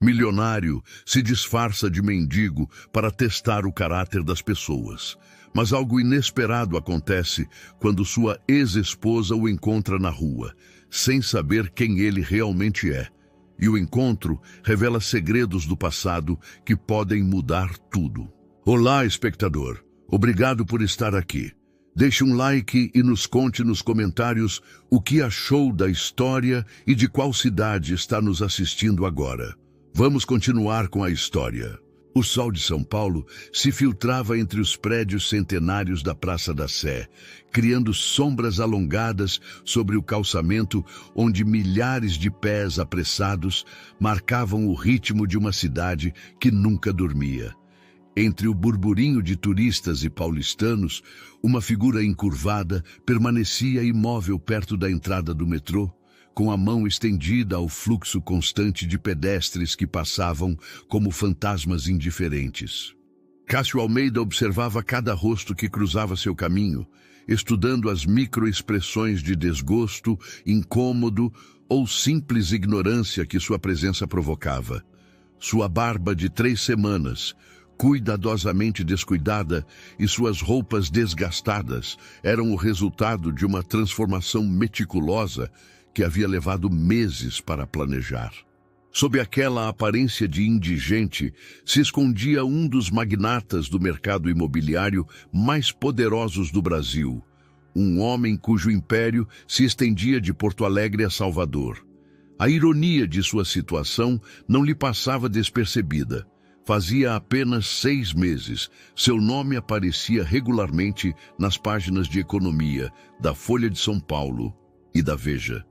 Milionário se disfarça de mendigo para testar o caráter das pessoas. Mas algo inesperado acontece quando sua ex-esposa o encontra na rua, sem saber quem ele realmente é. E o encontro revela segredos do passado que podem mudar tudo. Olá, espectador. Obrigado por estar aqui. Deixe um like e nos conte nos comentários o que achou da história e de qual cidade está nos assistindo agora. Vamos continuar com a história. O sol de São Paulo se filtrava entre os prédios centenários da Praça da Sé, criando sombras alongadas sobre o calçamento onde milhares de pés apressados marcavam o ritmo de uma cidade que nunca dormia. Entre o burburinho de turistas e paulistanos, uma figura encurvada permanecia imóvel perto da entrada do metrô, com a mão estendida ao fluxo constante de pedestres que passavam como fantasmas indiferentes. Cássio Almeida observava cada rosto que cruzava seu caminho, estudando as microexpressões de desgosto, incômodo ou simples ignorância que sua presença provocava. Sua barba de 3 semanas, cuidadosamente descuidada, e suas roupas desgastadas eram o resultado de uma transformação meticulosa que havia levado meses para planejar. Sob aquela aparência de indigente, se escondia um dos magnatas do mercado imobiliário mais poderosos do Brasil, um homem cujo império se estendia de Porto Alegre a Salvador. A ironia de sua situação não lhe passava despercebida. Fazia apenas 6 meses, seu nome aparecia regularmente nas páginas de economia da Folha de São Paulo e da Veja.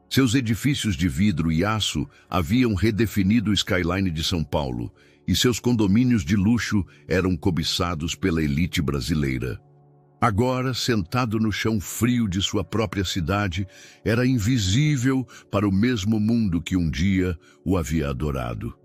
Seus edifícios de vidro e aço haviam redefinido o skyline de São Paulo, e seus condomínios de luxo eram cobiçados pela elite brasileira. Agora, sentado no chão frio de sua própria cidade, era invisível para o mesmo mundo que um dia o havia adorado.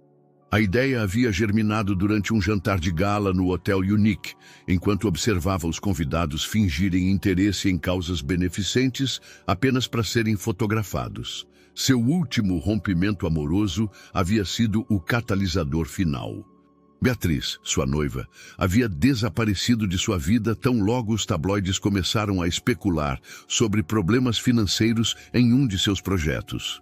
A ideia havia germinado durante um jantar de gala no Hotel Unique, enquanto observava os convidados fingirem interesse em causas beneficentes apenas para serem fotografados. Seu último rompimento amoroso havia sido o catalisador final. Beatriz, sua noiva, havia desaparecido de sua vida tão logo os tabloides começaram a especular sobre problemas financeiros em um de seus projetos.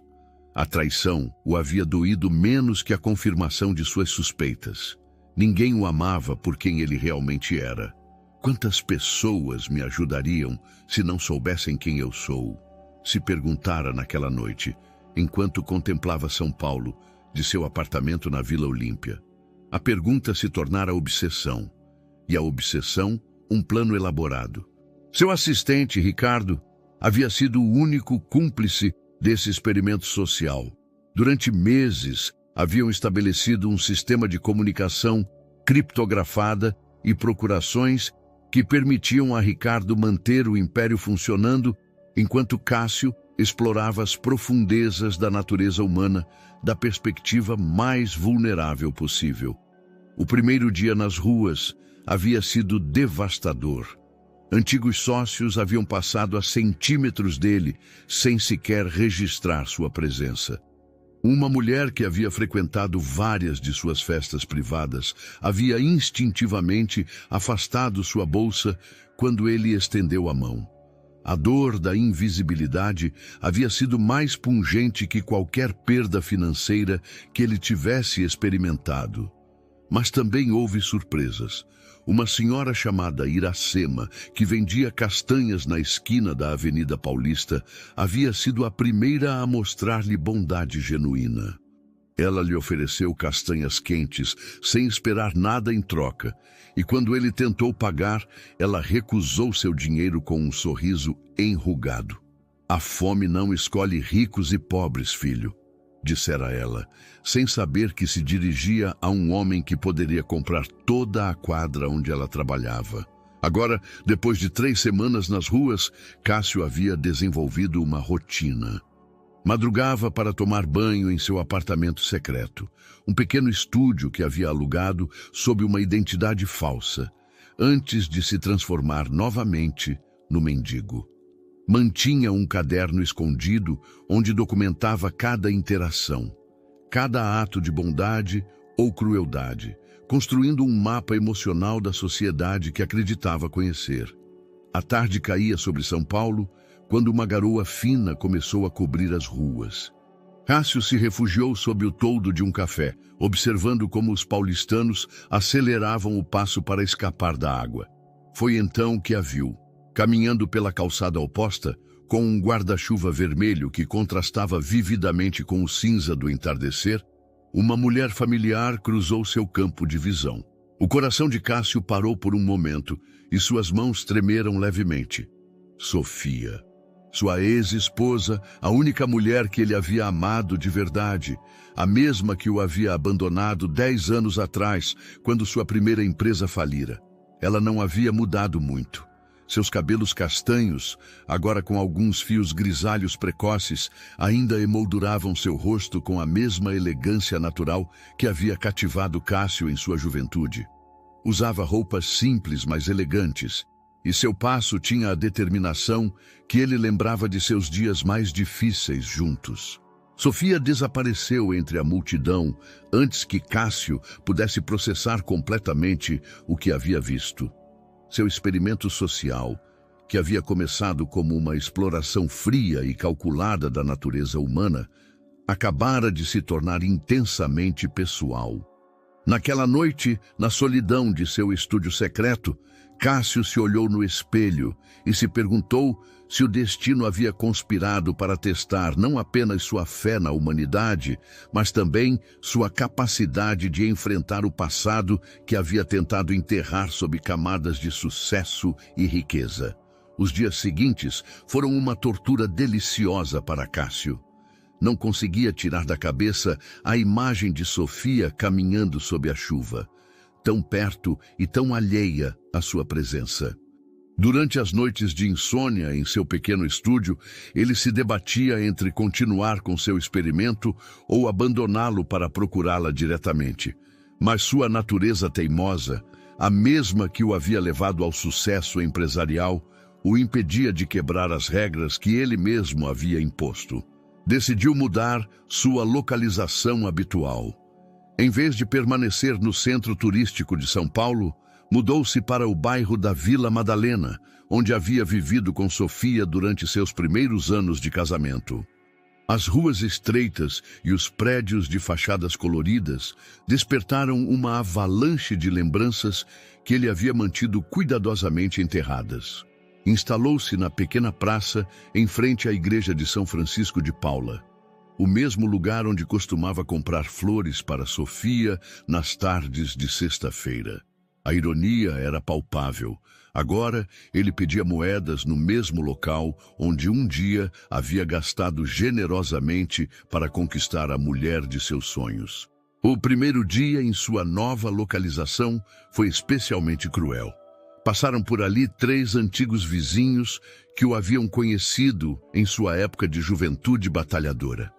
A traição o havia doído menos que a confirmação de suas suspeitas. Ninguém o amava por quem ele realmente era. Quantas pessoas me ajudariam se não soubessem quem eu sou? Se perguntara naquela noite, enquanto contemplava São Paulo, de seu apartamento na Vila Olímpia. A pergunta se tornara obsessão, e a obsessão um plano elaborado. Seu assistente, Ricardo, havia sido o único cúmplice desse experimento social. Durante meses, haviam estabelecido um sistema de comunicação criptografada e procurações que permitiam a Ricardo manter o império funcionando, enquanto Cássio explorava as profundezas da natureza humana da perspectiva mais vulnerável possível. O primeiro dia nas ruas havia sido devastador. Antigos sócios haviam passado a centímetros dele, sem sequer registrar sua presença. Uma mulher que havia frequentado várias de suas festas privadas havia instintivamente afastado sua bolsa quando ele estendeu a mão. A dor da invisibilidade havia sido mais pungente que qualquer perda financeira que ele tivesse experimentado. Mas também houve surpresas. Uma senhora chamada Iracema, que vendia castanhas na esquina da Avenida Paulista, havia sido a primeira a mostrar-lhe bondade genuína. Ela lhe ofereceu castanhas quentes, sem esperar nada em troca, e quando ele tentou pagar, ela recusou seu dinheiro com um sorriso enrugado. A fome não escolhe ricos e pobres, filho, dissera ela, sem saber que se dirigia a um homem que poderia comprar toda a quadra onde ela trabalhava. Agora, depois de 3 semanas nas ruas, Cássio havia desenvolvido uma rotina. Madrugava para tomar banho em seu apartamento secreto, um pequeno estúdio que havia alugado sob uma identidade falsa, antes de se transformar novamente no mendigo. Mantinha um caderno escondido onde documentava cada interação, cada ato de bondade ou crueldade, construindo um mapa emocional da sociedade que acreditava conhecer. A tarde caía sobre São Paulo, quando uma garoa fina começou a cobrir as ruas. Cássio se refugiou sob o toldo de um café, observando como os paulistanos aceleravam o passo para escapar da água. Foi então que a viu, caminhando pela calçada oposta, com um guarda-chuva vermelho que contrastava vividamente com o cinza do entardecer. Uma mulher familiar cruzou seu campo de visão. O coração de Cássio parou por um momento e suas mãos tremeram levemente. Sofia. Sua ex-esposa, a única mulher que ele havia amado de verdade, a mesma que o havia abandonado 10 anos atrás, quando sua primeira empresa falira. Ela não havia mudado muito. Seus cabelos castanhos, agora com alguns fios grisalhos precoces, ainda emolduravam seu rosto com a mesma elegância natural que havia cativado Cássio em sua juventude. Usava roupas simples, mas elegantes, e seu passo tinha a determinação que ele lembrava de seus dias mais difíceis juntos. Sofia desapareceu entre a multidão antes que Cássio pudesse processar completamente o que havia visto. Seu experimento social, que havia começado como uma exploração fria e calculada da natureza humana, acabara de se tornar intensamente pessoal. Naquela noite, na solidão de seu estúdio secreto, Cássio se olhou no espelho e se perguntou se o destino havia conspirado para testar não apenas sua fé na humanidade, mas também sua capacidade de enfrentar o passado que havia tentado enterrar sob camadas de sucesso e riqueza. Os dias seguintes foram uma tortura deliciosa para Cássio. Não conseguia tirar da cabeça a imagem de Sofia caminhando sob a chuva, tão perto e tão alheia à sua presença. Durante as noites de insônia em seu pequeno estúdio, ele se debatia entre continuar com seu experimento ou abandoná-lo para procurá-la diretamente. Mas sua natureza teimosa, a mesma que o havia levado ao sucesso empresarial, o impedia de quebrar as regras que ele mesmo havia imposto. Decidiu mudar sua localização habitual. Em vez de permanecer no centro turístico de São Paulo, mudou-se para o bairro da Vila Madalena, onde havia vivido com Sofia durante seus primeiros anos de casamento. As ruas estreitas e os prédios de fachadas coloridas despertaram uma avalanche de lembranças que ele havia mantido cuidadosamente enterradas. Instalou-se na pequena praça em frente à igreja de São Francisco de Paula, o mesmo lugar onde costumava comprar flores para Sofia nas tardes de sexta-feira. A ironia era palpável. Agora ele pedia moedas no mesmo local onde um dia havia gastado generosamente para conquistar a mulher de seus sonhos. O primeiro dia em sua nova localização foi especialmente cruel. Passaram por ali 3 antigos vizinhos que o haviam conhecido em sua época de juventude batalhadora.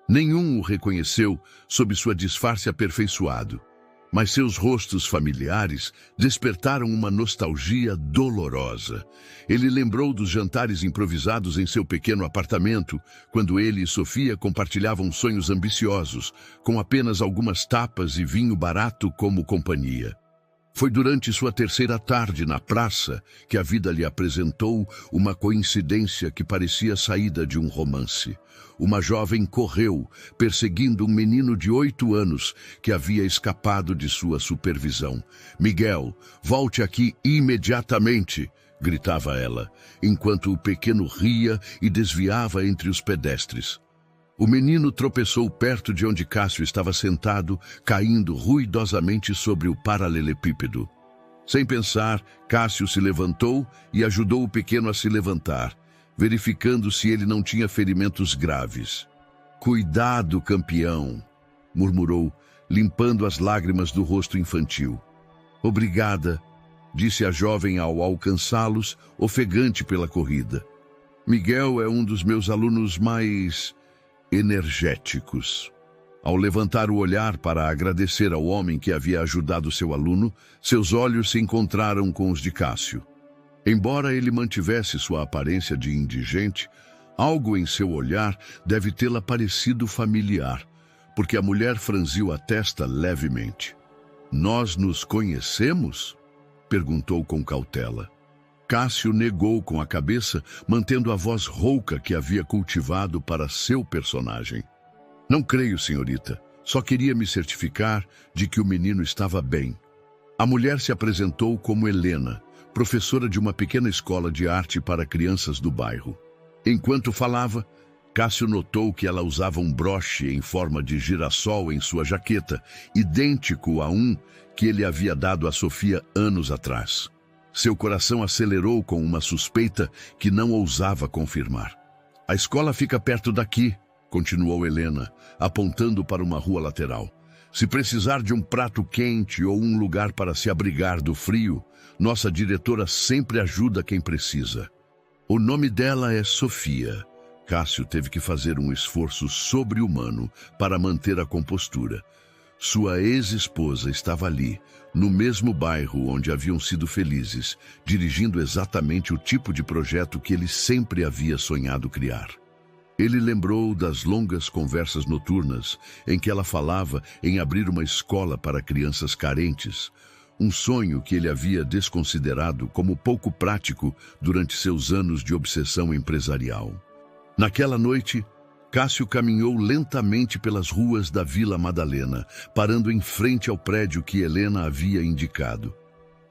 Nenhum o reconheceu sob sua disfarce aperfeiçoado, mas seus rostos familiares despertaram uma nostalgia dolorosa. Ele lembrou dos jantares improvisados em seu pequeno apartamento, quando ele e Sofia compartilhavam sonhos ambiciosos, com apenas algumas tapas e vinho barato como companhia. Foi durante sua terceira tarde na praça que a vida lhe apresentou uma coincidência que parecia saída de um romance. Uma jovem correu, perseguindo um menino de 8 anos que havia escapado de sua supervisão. "Miguel, volte aqui imediatamente!", gritava ela, enquanto o pequeno ria e desviava entre os pedestres. O menino tropeçou perto de onde Cássio estava sentado, caindo ruidosamente sobre o paralelepípedo. Sem pensar, Cássio se levantou e ajudou o pequeno a se levantar, verificando se ele não tinha ferimentos graves. "Cuidado, campeão", murmurou, limpando as lágrimas do rosto infantil. "Obrigada", disse a jovem ao alcançá-los, ofegante pela corrida. "Miguel é um dos meus alunos mais energéticos." Ao levantar o olhar para agradecer ao homem que havia ajudado seu aluno, seus olhos se encontraram com os de Cássio. Embora ele mantivesse sua aparência de indigente, algo em seu olhar deve tê-la parecido familiar, porque a mulher franziu a testa levemente. Nós nos conhecemos? Perguntou com cautela. Cássio negou com a cabeça, mantendo a voz rouca que havia cultivado para seu personagem. Não creio, senhorita. Só queria me certificar de que o menino estava bem. A mulher se apresentou como Helena, professora de uma pequena escola de arte para crianças do bairro. Enquanto falava, Cássio notou que ela usava um broche em forma de girassol em sua jaqueta, idêntico a um que ele havia dado a Sofia anos atrás. Seu coração acelerou com uma suspeita que não ousava confirmar. A escola fica perto daqui, continuou Helena, apontando para uma rua lateral. Se precisar de um prato quente ou um lugar para se abrigar do frio, nossa diretora sempre ajuda quem precisa. O nome dela é Sofia. Cássio teve que fazer um esforço sobre-humano para manter a compostura. Sua ex-esposa estava ali, no mesmo bairro onde haviam sido felizes, dirigindo exatamente o tipo de projeto que ele sempre havia sonhado criar. Ele lembrou das longas conversas noturnas em que ela falava em abrir uma escola para crianças carentes, um sonho que ele havia desconsiderado como pouco prático durante seus anos de obsessão empresarial. Naquela noite, Cássio caminhou lentamente pelas ruas da Vila Madalena, parando em frente ao prédio que Helena havia indicado.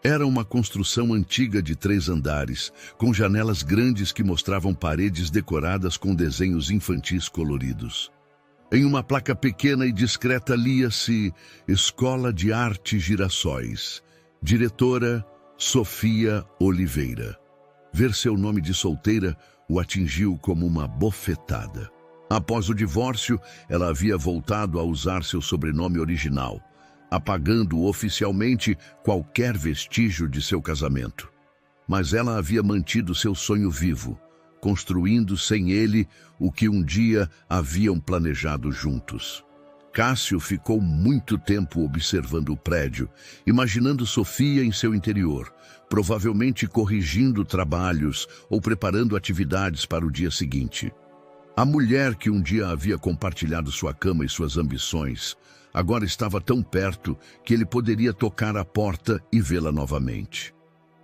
Era uma construção antiga de 3 andares, com janelas grandes que mostravam paredes decoradas com desenhos infantis coloridos. Em uma placa pequena e discreta lia-se Escola de Arte Girassóis, diretora Sofia Oliveira. Ver seu nome de solteira o atingiu como uma bofetada. Após o divórcio, ela havia voltado a usar seu sobrenome original, apagando oficialmente qualquer vestígio de seu casamento. Mas ela havia mantido seu sonho vivo, construindo sem ele o que um dia haviam planejado juntos. Cássio ficou muito tempo observando o prédio, imaginando Sofia em seu interior, provavelmente corrigindo trabalhos ou preparando atividades para o dia seguinte. A mulher que um dia havia compartilhado sua cama e suas ambições, agora estava tão perto que ele poderia tocar a porta e vê-la novamente.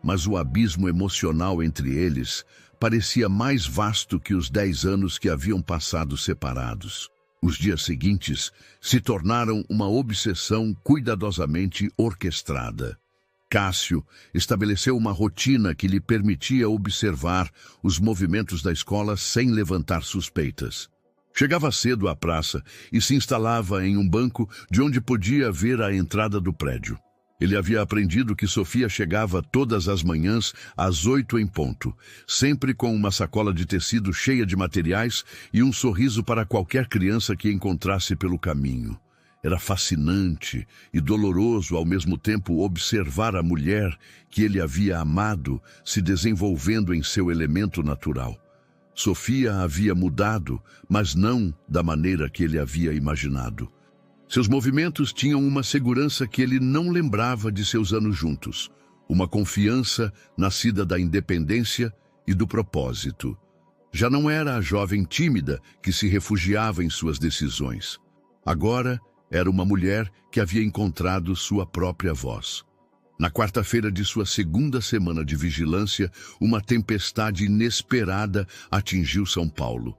Mas o abismo emocional entre eles parecia mais vasto que os 10 anos que haviam passado separados. Os dias seguintes se tornaram uma obsessão cuidadosamente orquestrada. Cássio estabeleceu uma rotina que lhe permitia observar os movimentos da escola sem levantar suspeitas. Chegava cedo à praça e se instalava em um banco de onde podia ver a entrada do prédio. Ele havia aprendido que Sofia chegava todas as manhãs às 8 em ponto, sempre com uma sacola de tecido cheia de materiais e um sorriso para qualquer criança que encontrasse pelo caminho. Era fascinante e doloroso ao mesmo tempo observar a mulher que ele havia amado se desenvolvendo em seu elemento natural. Sofia havia mudado, mas não da maneira que ele havia imaginado. Seus movimentos tinham uma segurança que ele não lembrava de seus anos juntos, uma confiança nascida da independência e do propósito. Já não era a jovem tímida que se refugiava em suas decisões. Agora, era uma mulher que havia encontrado sua própria voz. Na quarta-feira de sua segunda semana de vigilância, uma tempestade inesperada atingiu São Paulo.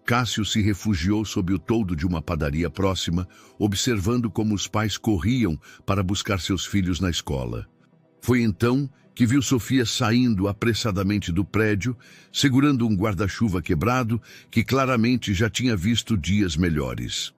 Cássio se refugiou sob o toldo de uma padaria próxima, observando como os pais corriam para buscar seus filhos na escola. Foi então que viu Sofia saindo apressadamente do prédio, segurando um guarda-chuva quebrado que claramente já tinha visto dias melhores.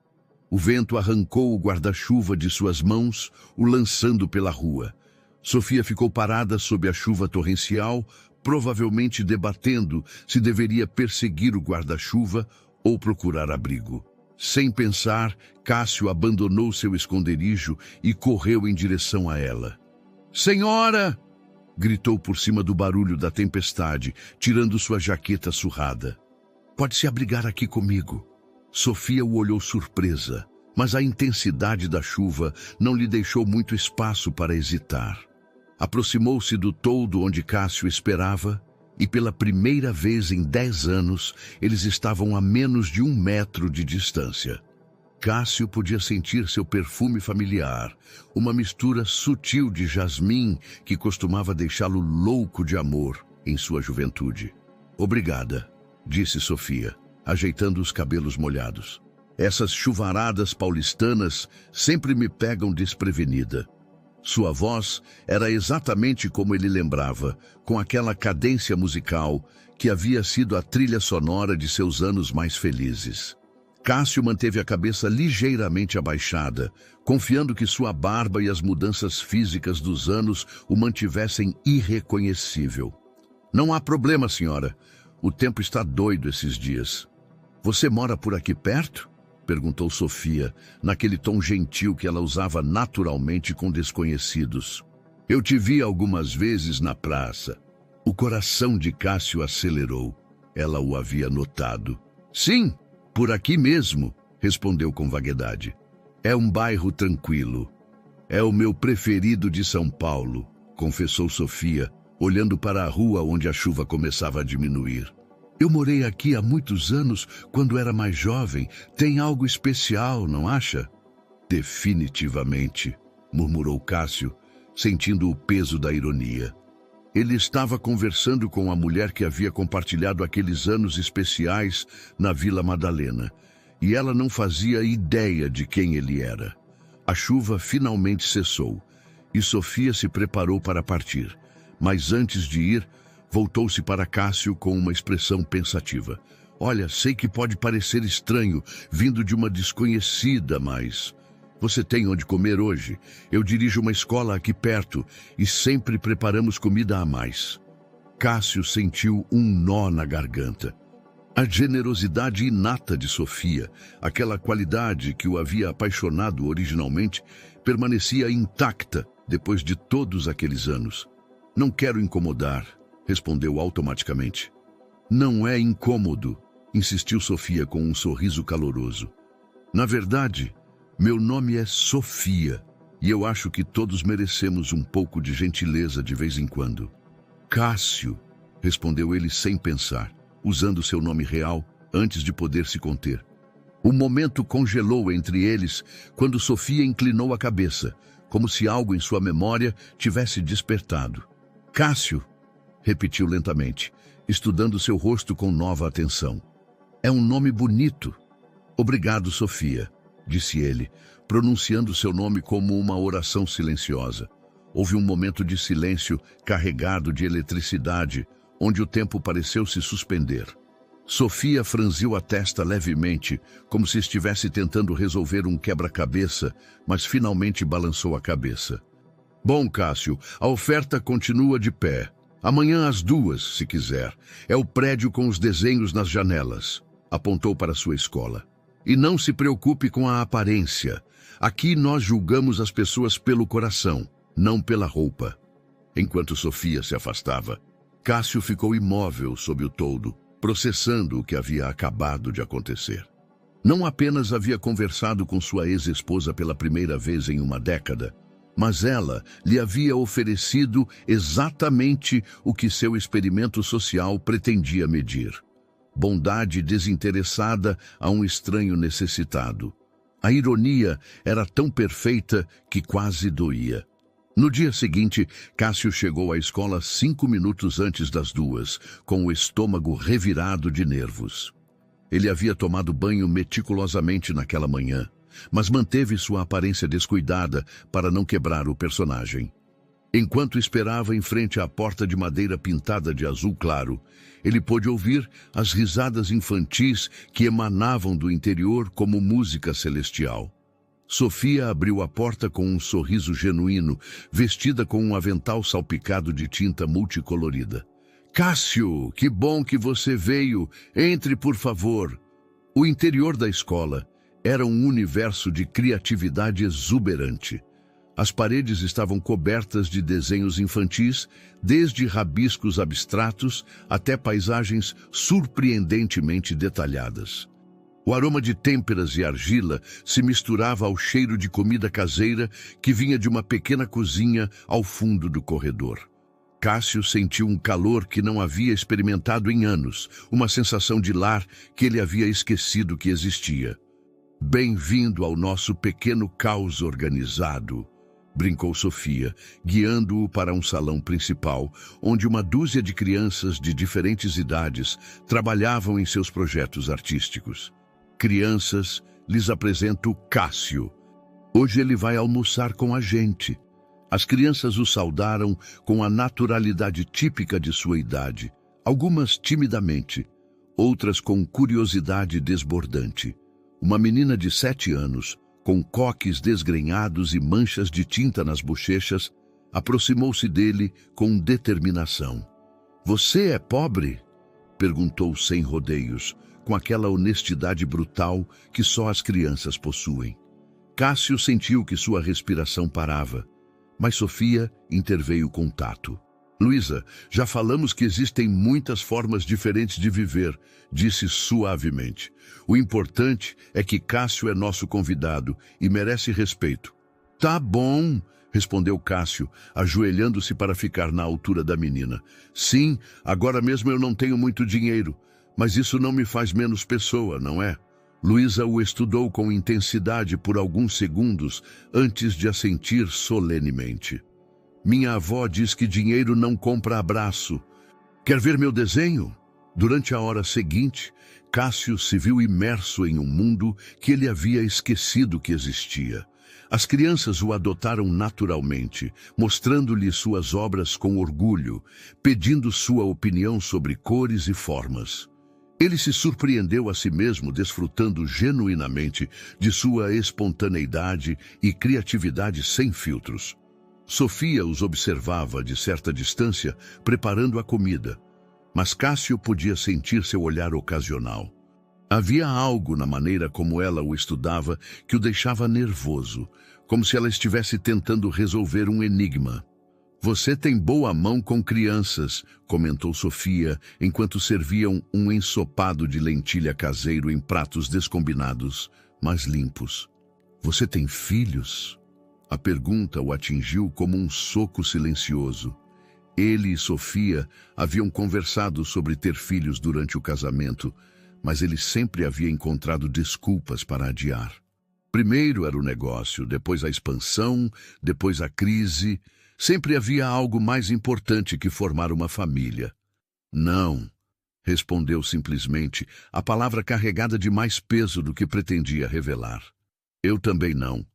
O vento arrancou o guarda-chuva de suas mãos, o lançando pela rua. Sofia ficou parada sob a chuva torrencial, provavelmente debatendo se deveria perseguir o guarda-chuva ou procurar abrigo. Sem pensar, Cássio abandonou seu esconderijo e correu em direção a ela. "Senhora!" gritou por cima do barulho da tempestade, tirando sua jaqueta surrada. "Pode se abrigar aqui comigo." Sofia o olhou surpresa, mas a intensidade da chuva não lhe deixou muito espaço para hesitar. Aproximou-se do toldo onde Cássio esperava e pela primeira vez em 10 anos eles estavam a menos de 1 metro de distância. Cássio podia sentir seu perfume familiar, uma mistura sutil de jasmim que costumava deixá-lo louco de amor em sua juventude. Obrigada, disse Sofia, ajeitando os cabelos molhados. Essas chuvaradas paulistanas sempre me pegam desprevenida. Sua voz era exatamente como ele lembrava, com aquela cadência musical que havia sido a trilha sonora de seus anos mais felizes. Cássio manteve a cabeça ligeiramente abaixada, confiando que sua barba e as mudanças físicas dos anos o mantivessem irreconhecível. Não há problema, senhora. O tempo está doido esses dias. Você mora por aqui perto? Perguntou Sofia, naquele tom gentil que ela usava naturalmente com desconhecidos. Eu te vi algumas vezes na praça. O coração de Cássio acelerou. Ela o havia notado. Sim, por aqui mesmo, respondeu com vaguedade. É um bairro tranquilo. É o meu preferido de São Paulo, confessou Sofia, olhando para a rua onde a chuva começava a diminuir. Eu morei aqui há muitos anos, quando era mais jovem. Tem algo especial, não acha? Definitivamente, murmurou Cássio, sentindo o peso da ironia. Ele estava conversando com a mulher que havia compartilhado aqueles anos especiais na Vila Madalena, e ela não fazia ideia de quem ele era. A chuva finalmente cessou, e Sofia se preparou para partir, mas antes de ir, voltou-se para Cássio com uma expressão pensativa. Olha, sei que pode parecer estranho, vindo de uma desconhecida, mas... Você tem onde comer hoje? Eu dirijo uma escola aqui perto e sempre preparamos comida a mais. Cássio sentiu um nó na garganta. A generosidade inata de Sofia, aquela qualidade que o havia apaixonado originalmente, permanecia intacta depois de todos aqueles anos. Não quero incomodar, respondeu automaticamente. Não é incômodo, insistiu Sofia com um sorriso caloroso. Na verdade, meu nome é Sofia, e eu acho que todos merecemos um pouco de gentileza de vez em quando. Cássio, respondeu ele sem pensar, usando seu nome real antes de poder se conter. O momento congelou entre eles quando Sofia inclinou a cabeça, como se algo em sua memória tivesse despertado. Cássio, repetiu lentamente, estudando seu rosto com nova atenção. É um nome bonito. Obrigado, Sofia, disse ele, pronunciando seu nome como uma oração silenciosa. Houve um momento de silêncio carregado de eletricidade, onde o tempo pareceu se suspender. Sofia franziu a testa levemente, como se estivesse tentando resolver um quebra-cabeça, mas finalmente balançou a cabeça. Bom, Cássio, a oferta continua de pé. Amanhã às 2, se quiser. É o prédio com os desenhos nas janelas. Apontou para sua escola. E não se preocupe com a aparência. Aqui nós julgamos as pessoas pelo coração, não pela roupa. Enquanto Sofia se afastava, Cássio ficou imóvel sob o toldo, processando o que havia acabado de acontecer. Não apenas havia conversado com sua ex-esposa pela primeira vez em uma década, mas ela lhe havia oferecido exatamente o que seu experimento social pretendia medir. Bondade desinteressada a um estranho necessitado. A ironia era tão perfeita que quase doía. No dia seguinte, Cássio chegou à escola 5 minutos antes das 2, com o estômago revirado de nervos. Ele havia tomado banho meticulosamente naquela manhã, mas manteve sua aparência descuidada para não quebrar o personagem. Enquanto esperava em frente à porta de madeira pintada de azul claro, ele pôde ouvir as risadas infantis que emanavam do interior como música celestial. Sofia abriu a porta com um sorriso genuíno, vestida com um avental salpicado de tinta multicolorida. Cássio, que bom que você veio. Entre, por favor. O interior da escola era um universo de criatividade exuberante. As paredes estavam cobertas de desenhos infantis, desde rabiscos abstratos até paisagens surpreendentemente detalhadas. O aroma de têmperas e argila se misturava ao cheiro de comida caseira que vinha de uma pequena cozinha ao fundo do corredor. Cássio sentiu um calor que não havia experimentado em anos, uma sensação de lar que ele havia esquecido que existia. Bem-vindo ao nosso pequeno caos organizado, brincou Sofia, guiando-o para um salão principal, onde uma dúzia de crianças de diferentes idades trabalhavam em seus projetos artísticos. Crianças, lhes apresento Cássio. Hoje ele vai almoçar com a gente. As crianças o saudaram com a naturalidade típica de sua idade, algumas timidamente, outras com curiosidade desbordante. Uma menina de 7 anos, com coques desgrenhados e manchas de tinta nas bochechas, aproximou-se dele com determinação. "Você é pobre?" perguntou sem rodeios, com aquela honestidade brutal que só as crianças possuem. Cássio sentiu que sua respiração parava, mas Sofia interveio com tato. "Luísa, já falamos que existem muitas formas diferentes de viver", disse suavemente. "O importante é que Cássio é nosso convidado e merece respeito." "Tá bom", respondeu Cássio, ajoelhando-se para ficar na altura da menina. "Sim, agora mesmo eu não tenho muito dinheiro, mas isso não me faz menos pessoa, não é?" Luísa o estudou com intensidade por alguns segundos antes de assentir solenemente. "Minha avó diz que dinheiro não compra abraço. Quer ver meu desenho?" Durante a hora seguinte, Cássio se viu imerso em um mundo que ele havia esquecido que existia. As crianças o adotaram naturalmente, mostrando-lhe suas obras com orgulho, pedindo sua opinião sobre cores e formas. Ele se surpreendeu a si mesmo, desfrutando genuinamente de sua espontaneidade e criatividade sem filtros. Sofia os observava de certa distância, preparando a comida, mas Cássio podia sentir seu olhar ocasional. Havia algo na maneira como ela o estudava que o deixava nervoso, como se ela estivesse tentando resolver um enigma. "Você tem boa mão com crianças", comentou Sofia, enquanto serviam um ensopado de lentilha caseiro em pratos descombinados, mas limpos. "Você tem filhos?" A pergunta o atingiu como um soco silencioso. Ele e Sofia haviam conversado sobre ter filhos durante o casamento, mas ele sempre havia encontrado desculpas para adiar. Primeiro era o negócio, depois a expansão, depois a crise. Sempre havia algo mais importante que formar uma família. "Não", respondeu simplesmente, a palavra carregada de mais peso do que pretendia revelar. "Eu também não",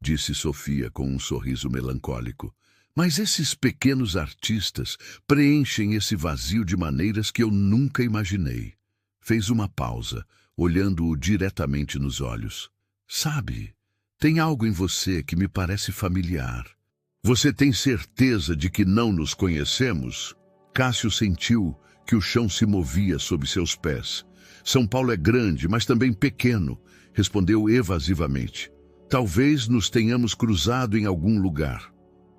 disse Sofia com um sorriso melancólico. "Mas esses pequenos artistas preenchem esse vazio de maneiras que eu nunca imaginei." Fez uma pausa, olhando-o diretamente nos olhos. "Sabe, tem algo em você que me parece familiar." "Você tem certeza de que não nos conhecemos?" Cássio sentiu que o chão se movia sob seus pés. "São Paulo é grande, mas também pequeno", respondeu evasivamente. "Talvez nos tenhamos cruzado em algum lugar."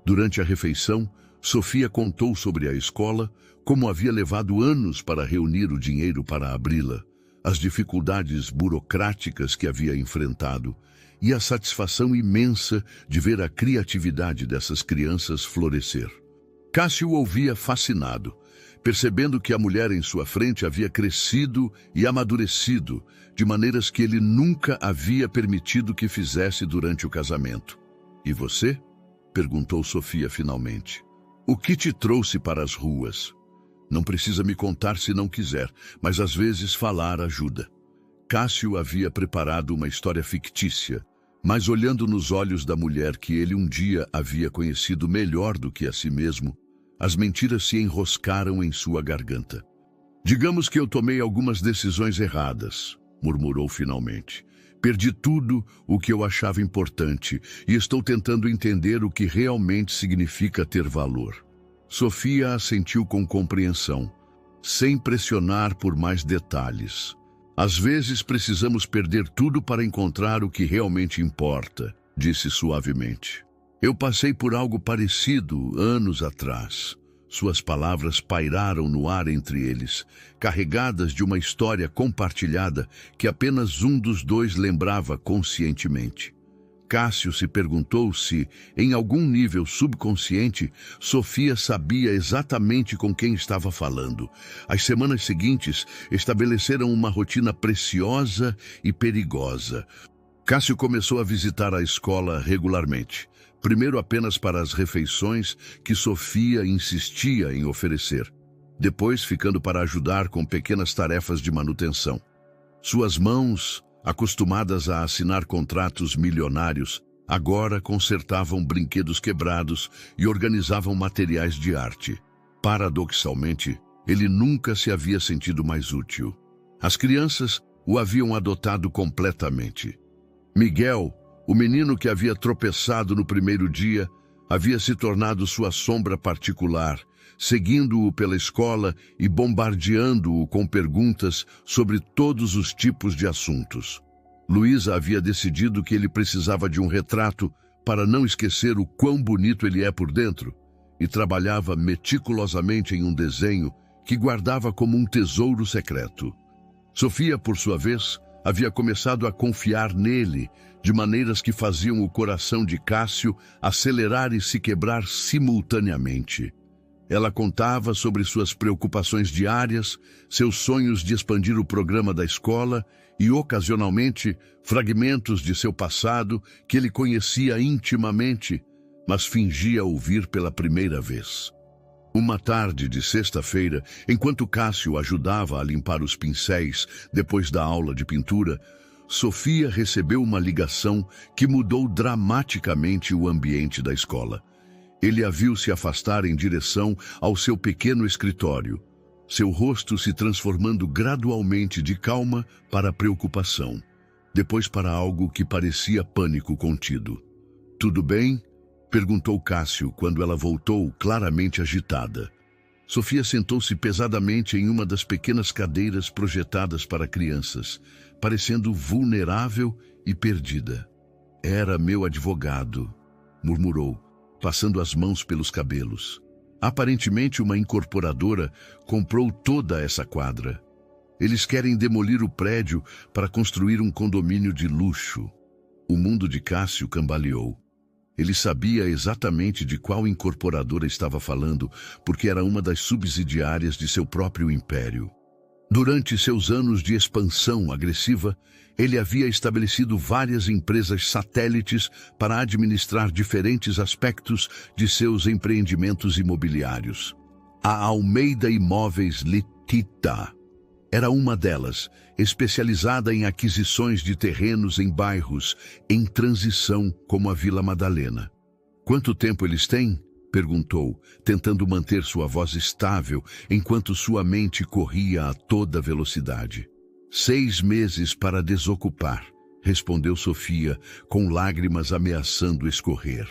Durante a refeição, Sofia contou sobre a escola, como havia levado anos para reunir o dinheiro para abri-la, as dificuldades burocráticas que havia enfrentado e a satisfação imensa de ver a criatividade dessas crianças florescer. Cássio ouvia fascinado, percebendo que a mulher em sua frente havia crescido e amadurecido de maneiras que ele nunca havia permitido que fizesse durante o casamento. "E você?" perguntou Sofia finalmente. "O que te trouxe para as ruas?" "Não precisa me contar se não quiser, mas às vezes falar ajuda." Cássio havia preparado uma história fictícia, mas olhando nos olhos da mulher que ele um dia havia conhecido melhor do que a si mesmo, as mentiras se enroscaram em sua garganta. "Digamos que eu tomei algumas decisões erradas", murmurou finalmente. "Perdi tudo o que eu achava importante e estou tentando entender o que realmente significa ter valor." Sofia assentiu com compreensão, sem pressionar por mais detalhes. "Às vezes precisamos perder tudo para encontrar o que realmente importa", disse suavemente. "Eu passei por algo parecido anos atrás." Suas palavras pairaram no ar entre eles, carregadas de uma história compartilhada que apenas um dos dois lembrava conscientemente. Cássio se perguntou se, em algum nível subconsciente, Sofia sabia exatamente com quem estava falando. As semanas seguintes estabeleceram uma rotina preciosa e perigosa. Cássio começou a visitar a escola regularmente, primeiro apenas para as refeições que Sofia insistia em oferecer, depois ficando para ajudar com pequenas tarefas de manutenção. Suas mãos, acostumadas a assinar contratos milionários, agora consertavam brinquedos quebrados e organizavam materiais de arte. Paradoxalmente, ele nunca se havia sentido mais útil. As crianças o haviam adotado completamente. Miguel, o menino que havia tropeçado no primeiro dia, havia se tornado sua sombra particular, seguindo-o pela escola e bombardeando-o com perguntas sobre todos os tipos de assuntos. Luísa havia decidido que ele precisava de um retrato para não esquecer o quão bonito ele é por dentro, e trabalhava meticulosamente em um desenho que guardava como um tesouro secreto. Sofia, por sua vez, havia começado a confiar nele, de maneiras que faziam o coração de Cássio acelerar e se quebrar simultaneamente. Ela contava sobre suas preocupações diárias, seus sonhos de expandir o programa da escola e, ocasionalmente, fragmentos de seu passado que ele conhecia intimamente, mas fingia ouvir pela primeira vez. Uma tarde de sexta-feira, enquanto Cássio ajudava a limpar os pincéis depois da aula de pintura, Sofia recebeu uma ligação que mudou dramaticamente o ambiente da escola. Ele a viu se afastar em direção ao seu pequeno escritório, seu rosto se transformando gradualmente de calma para preocupação, depois para algo que parecia pânico contido. "Tudo bem?" perguntou Cássio quando ela voltou, claramente agitada. Sofia sentou-se pesadamente em uma das pequenas cadeiras projetadas para crianças, parecendo vulnerável e perdida. "Era meu advogado", murmurou, passando as mãos pelos cabelos. Aparentemente uma incorporadora comprou toda essa quadra. Eles querem demolir o prédio para construir um condomínio de luxo. O mundo de Cássio cambaleou. Ele sabia exatamente de qual incorporadora estava falando, porque era uma das subsidiárias de seu próprio império. Durante seus anos de expansão agressiva, ele havia estabelecido várias empresas satélites para administrar diferentes aspectos de seus empreendimentos imobiliários. A Almeida Imóveis Litita era uma delas, especializada em aquisições de terrenos em bairros em transição como a Vila Madalena. "Quanto tempo eles têm?" perguntou, tentando manter sua voz estável enquanto sua mente corria a toda velocidade. 6 meses para desocupar", respondeu Sofia, com lágrimas ameaçando escorrer.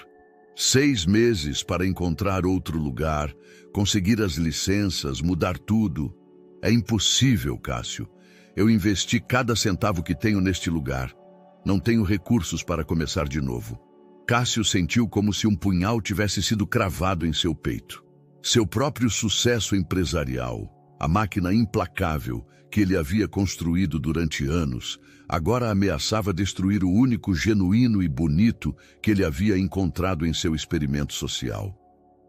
6 meses para encontrar outro lugar, conseguir as licenças, mudar tudo. "É impossível, Cássio. Eu investi cada centavo que tenho neste lugar. Não tenho recursos para começar de novo." Cássio sentiu como se um punhal tivesse sido cravado em seu peito. Seu próprio sucesso empresarial, a máquina implacável que ele havia construído durante anos, agora ameaçava destruir o único genuíno e bonito que ele havia encontrado em seu experimento social.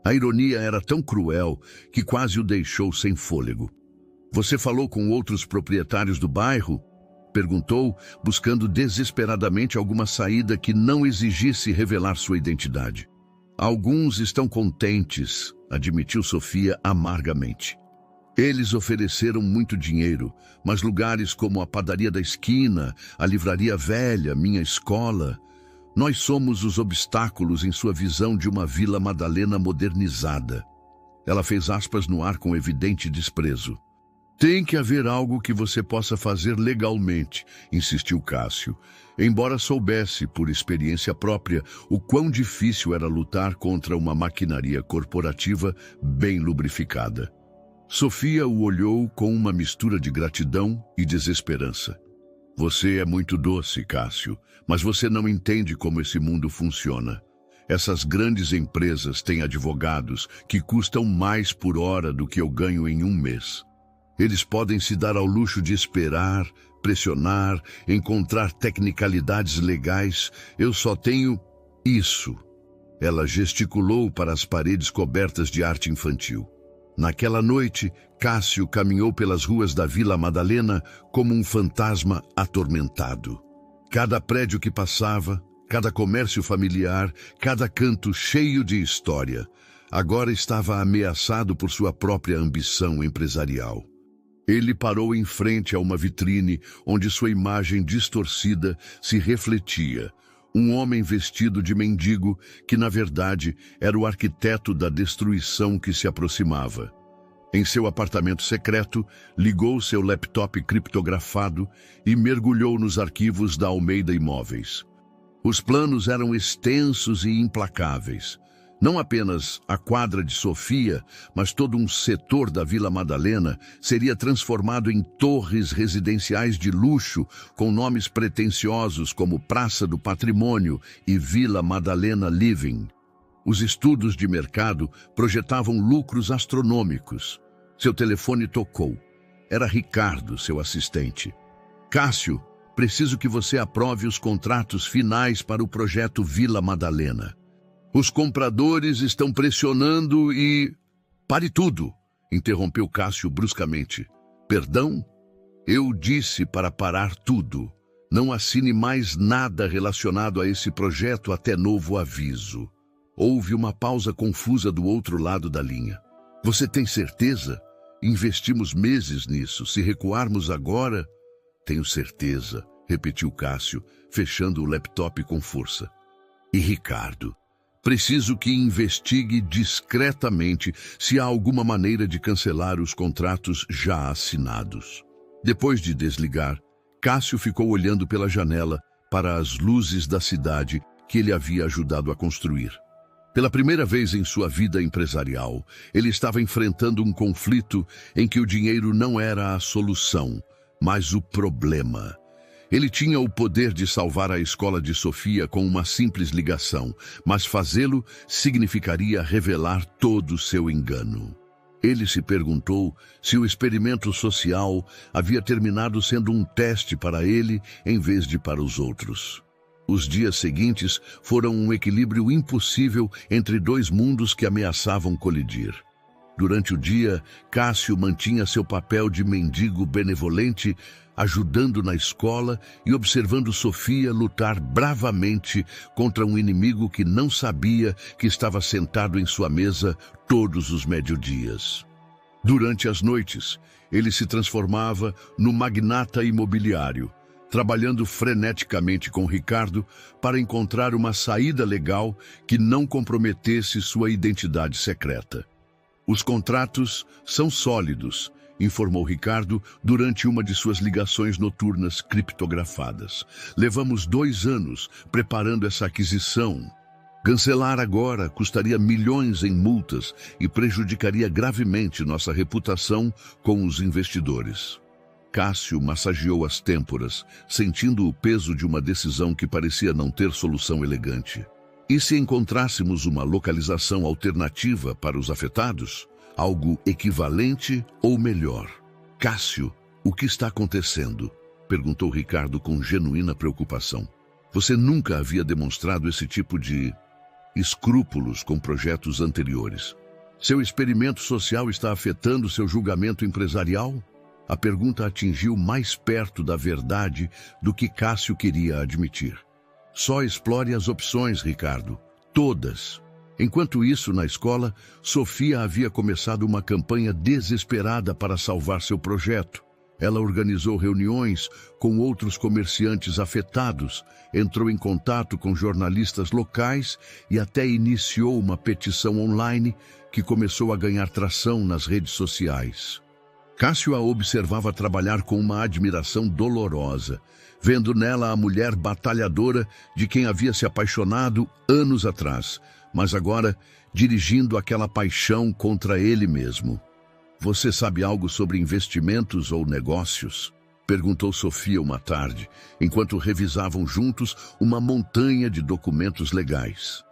A ironia era tão cruel que quase o deixou sem fôlego. "Você falou com outros proprietários do bairro?" perguntou, buscando desesperadamente alguma saída que não exigisse revelar sua identidade. "Alguns estão contentes", admitiu Sofia amargamente. "Eles ofereceram muito dinheiro, mas lugares como a padaria da esquina, a livraria velha, minha escola... Nós somos os obstáculos em sua visão de uma Vila Madalena modernizada." Ela fez aspas no ar com evidente desprezo. "Tem que haver algo que você possa fazer legalmente", insistiu Cássio, embora soubesse, por experiência própria, o quão difícil era lutar contra uma maquinaria corporativa bem lubrificada. Sofia o olhou com uma mistura de gratidão e desesperança. "Você é muito doce, Cássio, mas você não entende como esse mundo funciona. Essas grandes empresas têm advogados que custam mais por hora do que eu ganho em um mês. Eles podem se dar ao luxo de esperar, pressionar, encontrar tecnicalidades legais. Eu só tenho isso." Ela gesticulou para as paredes cobertas de arte infantil. Naquela noite, Cássio caminhou pelas ruas da Vila Madalena como um fantasma atormentado. Cada prédio que passava, cada comércio familiar, cada canto cheio de história, agora estava ameaçado por sua própria ambição empresarial. Ele parou em frente a uma vitrine onde sua imagem distorcida se refletia. Um homem vestido de mendigo que, na verdade, era o arquiteto da destruição que se aproximava. Em seu apartamento secreto, ligou seu laptop criptografado e mergulhou nos arquivos da Almeida Imóveis. Os planos eram extensos e implacáveis. Não apenas a quadra de Sofia, mas todo um setor da Vila Madalena seria transformado em torres residenciais de luxo, com nomes pretensiosos como Praça do Patrimônio e Vila Madalena Living. Os estudos de mercado projetavam lucros astronômicos. Seu telefone tocou. Era Ricardo, seu assistente. Cássio, preciso que você aprove os contratos finais para o projeto Vila Madalena. Os compradores estão pressionando e... Pare tudo, interrompeu Cássio bruscamente. Perdão? Eu disse para parar tudo. Não assine mais nada relacionado a esse projeto até novo aviso. Houve uma pausa confusa do outro lado da linha. Você tem certeza? Investimos meses nisso. Se recuarmos agora... Tenho certeza, repetiu Cássio, fechando o laptop com força. E Ricardo? Preciso que investigue discretamente se há alguma maneira de cancelar os contratos já assinados. Depois de desligar, Cássio ficou olhando pela janela para as luzes da cidade que ele havia ajudado a construir. Pela primeira vez em sua vida empresarial, ele estava enfrentando um conflito em que o dinheiro não era a solução, mas o problema. Ele tinha o poder de salvar a escola de Sofia com uma simples ligação, mas fazê-lo significaria revelar todo o seu engano. Ele se perguntou se o experimento social havia terminado sendo um teste para ele em vez de para os outros. Os dias seguintes foram um equilíbrio impossível entre dois mundos que ameaçavam colidir. Durante o dia, Cássio mantinha seu papel de mendigo benevolente, ajudando na escola e observando Sofia lutar bravamente contra um inimigo que não sabia que estava sentado em sua mesa todos os mediodias. Durante as noites, ele se transformava no magnata imobiliário, trabalhando freneticamente com Ricardo para encontrar uma saída legal que não comprometesse sua identidade secreta. Os contratos são sólidos, informou Ricardo durante uma de suas ligações noturnas criptografadas. Levamos 2 anos preparando essa aquisição. Cancelar agora custaria milhões em multas e prejudicaria gravemente nossa reputação com os investidores. Cássio massageou as têmporas, sentindo o peso de uma decisão que parecia não ter solução elegante. E se encontrássemos uma localização alternativa para os afetados? Algo equivalente ou melhor? Cássio, o que está acontecendo? Perguntou Ricardo com genuína preocupação. Você nunca havia demonstrado esse tipo de escrúpulos com projetos anteriores. Seu experimento social está afetando seu julgamento empresarial? A pergunta atingiu mais perto da verdade do que Cássio queria admitir. Só explore as opções, Ricardo. Todas. Enquanto isso, na escola, Sofia havia começado uma campanha desesperada para salvar seu projeto. Ela organizou reuniões com outros comerciantes afetados, entrou em contato com jornalistas locais e até iniciou uma petição online que começou a ganhar tração nas redes sociais. Cássio a observava trabalhar com uma admiração dolorosa, vendo nela a mulher batalhadora de quem havia se apaixonado anos atrás, mas agora dirigindo aquela paixão contra ele mesmo. Você sabe algo sobre investimentos ou negócios? Perguntou Sofia uma tarde, enquanto revisavam juntos uma montanha de documentos legais.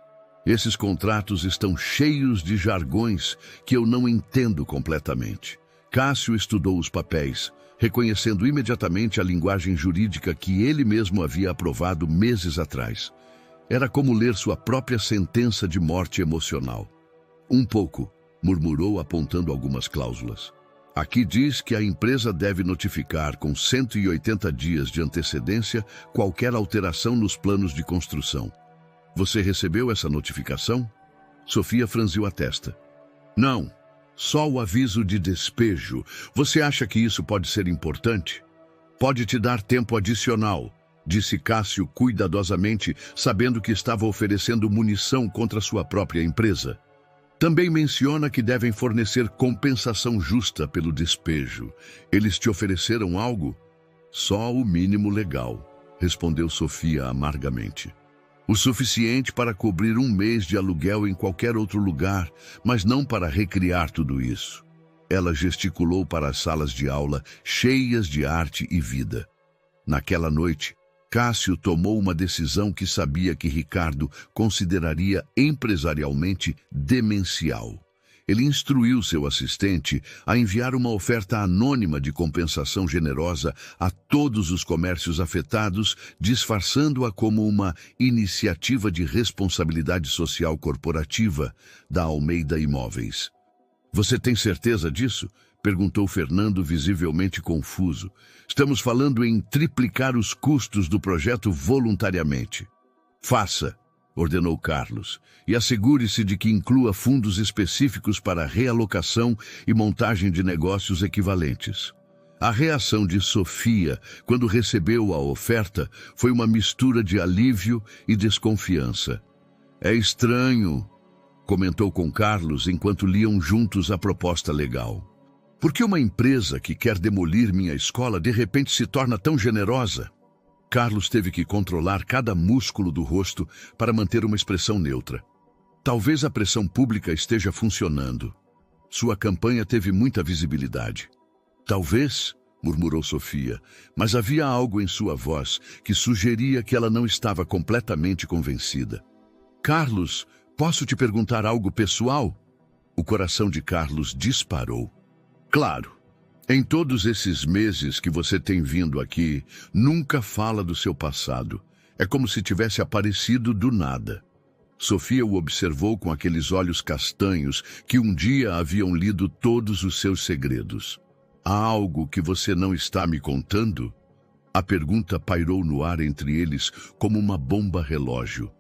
Esses contratos estão cheios de jargões que eu não entendo completamente. Cássio estudou os papéis, reconhecendo imediatamente a linguagem jurídica que ele mesmo havia aprovado meses atrás. Era como ler sua própria sentença de morte emocional. Um pouco, murmurou apontando algumas cláusulas. Aqui diz que a empresa deve notificar com 180 dias de antecedência qualquer alteração nos planos de construção. Você recebeu essa notificação? Sofia franziu a testa. Não, só o aviso de despejo. Você acha que isso pode ser importante? Pode te dar tempo adicional, disse Cássio cuidadosamente, sabendo que estava oferecendo munição contra sua própria empresa. Também menciona que devem fornecer compensação justa pelo despejo. Eles te ofereceram algo? Só o mínimo legal, respondeu Sofia amargamente. O suficiente para cobrir um mês de aluguel em qualquer outro lugar, mas não para recriar tudo isso. Ela gesticulou para as salas de aula, cheias de arte e vida. Naquela noite, Cássio tomou uma decisão que sabia que Ricardo consideraria empresarialmente demencial. Ele instruiu seu assistente a enviar uma oferta anônima de compensação generosa a todos os comércios afetados, disfarçando-a como uma iniciativa de responsabilidade social corporativa da Almeida Imóveis. Você tem certeza disso? Perguntou Fernando, visivelmente confuso. Estamos falando em triplicar os custos do projeto voluntariamente. Faça, ordenou Carlos, e assegure-se de que inclua fundos específicos para realocação e montagem de negócios equivalentes. A reação de Sofia, quando recebeu a oferta, foi uma mistura de alívio e desconfiança. É estranho, comentou com Carlos enquanto liam juntos a proposta legal. Por que uma empresa que quer demolir minha escola de repente se torna tão generosa? Carlos teve que controlar cada músculo do rosto para manter uma expressão neutra. Talvez a pressão pública esteja funcionando. Sua campanha teve muita visibilidade. Talvez, murmurou Sofia, mas havia algo em sua voz que sugeria que ela não estava completamente convencida. Carlos, posso te perguntar algo pessoal? O coração de Carlos disparou. Claro, em todos esses meses que você tem vindo aqui, nunca fala do seu passado. É como se tivesse aparecido do nada. Sofia o observou com aqueles olhos castanhos que um dia haviam lido todos os seus segredos. Há algo que você não está me contando? A pergunta pairou no ar entre eles como uma bomba relógio.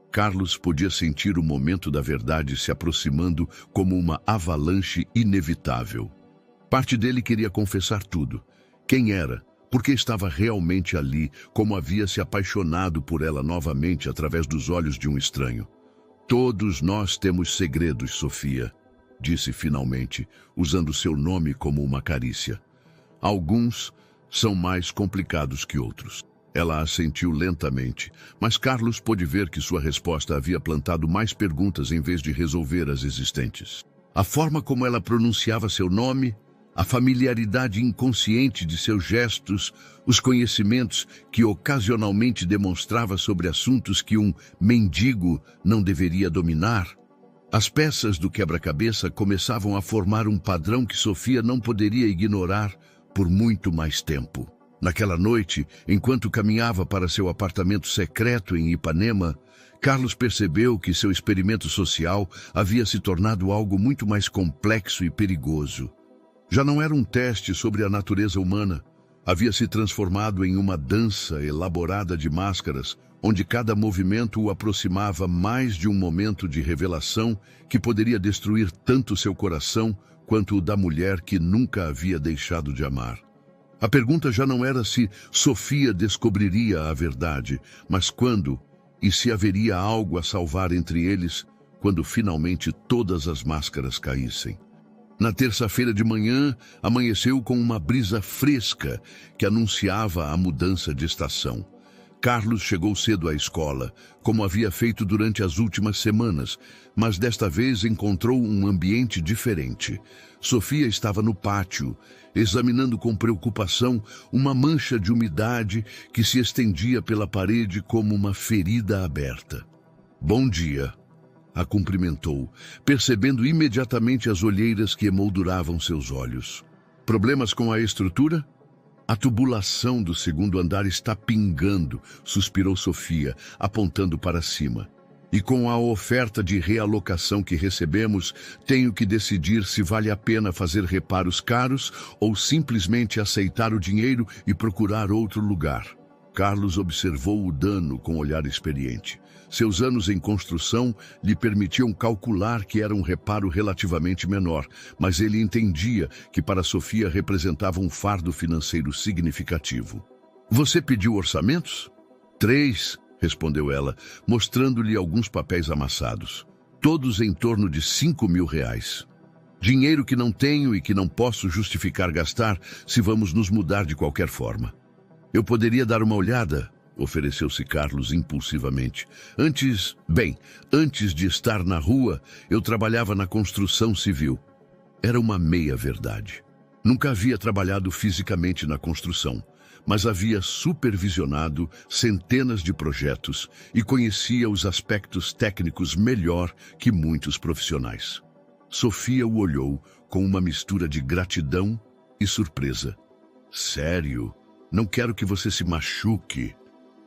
Carlos podia sentir o momento da verdade se aproximando como uma avalanche inevitável. Parte dele queria confessar tudo. Quem era? Por que estava realmente ali, como havia se apaixonado por ela novamente através dos olhos de um estranho? Todos nós temos segredos, Sofia, disse finalmente, usando seu nome como uma carícia. Alguns são mais complicados que outros. Ela assentiu lentamente, mas Carlos pôde ver que sua resposta havia plantado mais perguntas em vez de resolver as existentes. A forma como ela pronunciava seu nome, a familiaridade inconsciente de seus gestos, os conhecimentos que ocasionalmente demonstrava sobre assuntos que um mendigo não deveria dominar. As peças do quebra-cabeça começavam a formar um padrão que Sofia não poderia ignorar por muito mais tempo. Naquela noite, enquanto caminhava para seu apartamento secreto em Ipanema, Carlos percebeu que seu experimento social havia se tornado algo muito mais complexo e perigoso. Já não era um teste sobre a natureza humana. Havia se transformado em uma dança elaborada de máscaras, onde cada movimento o aproximava mais de um momento de revelação que poderia destruir tanto seu coração quanto o da mulher que nunca havia deixado de amar. A pergunta já não era se Sofia descobriria a verdade, mas quando e se haveria algo a salvar entre eles quando finalmente todas as máscaras caíssem. Na terça-feira de manhã, amanheceu com uma brisa fresca que anunciava a mudança de estação. Carlos chegou cedo à escola, como havia feito durante as últimas semanas, mas desta vez encontrou um ambiente diferente. Sofia estava no pátio, examinando com preocupação uma mancha de umidade que se estendia pela parede como uma ferida aberta. Bom dia, a cumprimentou, percebendo imediatamente as olheiras que emolduravam seus olhos. Problemas com a estrutura? A tubulação do segundo andar está pingando, suspirou Sofia, apontando para cima. E com a oferta de realocação que recebemos, tenho que decidir se vale a pena fazer reparos caros ou simplesmente aceitar o dinheiro e procurar outro lugar. Carlos observou o dano com olhar experiente. Seus anos em construção lhe permitiam calcular que era um reparo relativamente menor, mas ele entendia que para Sofia representava um fardo financeiro significativo. Você pediu orçamentos? 3, respondeu ela, mostrando-lhe alguns papéis amassados. Todos em torno de R$ 5.000. Dinheiro que não tenho e que não posso justificar gastar se vamos nos mudar de qualquer forma. Eu poderia dar uma olhada, ofereceu-se Carlos impulsivamente. Antes de estar na rua, eu trabalhava na construção civil. Era uma meia-verdade. Nunca havia trabalhado fisicamente na construção, mas havia supervisionado centenas de projetos e conhecia os aspectos técnicos melhor que muitos profissionais. Sofia o olhou com uma mistura de gratidão e surpresa. Sério? Não quero que você se machuque.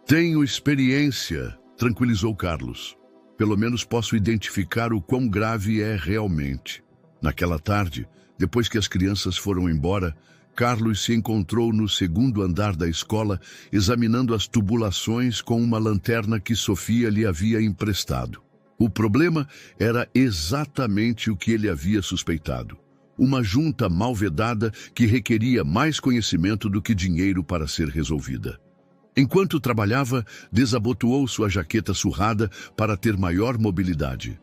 Tenho experiência, tranquilizou Carlos. Pelo menos posso identificar o quão grave é realmente. Naquela tarde, depois que as crianças foram embora, Carlos se encontrou no segundo andar da escola, examinando as tubulações com uma lanterna que Sofia lhe havia emprestado. O problema era exatamente o que ele havia suspeitado. Uma junta mal vedada que requeria mais conhecimento do que dinheiro para ser resolvida. Enquanto trabalhava, desabotoou sua jaqueta surrada para ter maior mobilidade.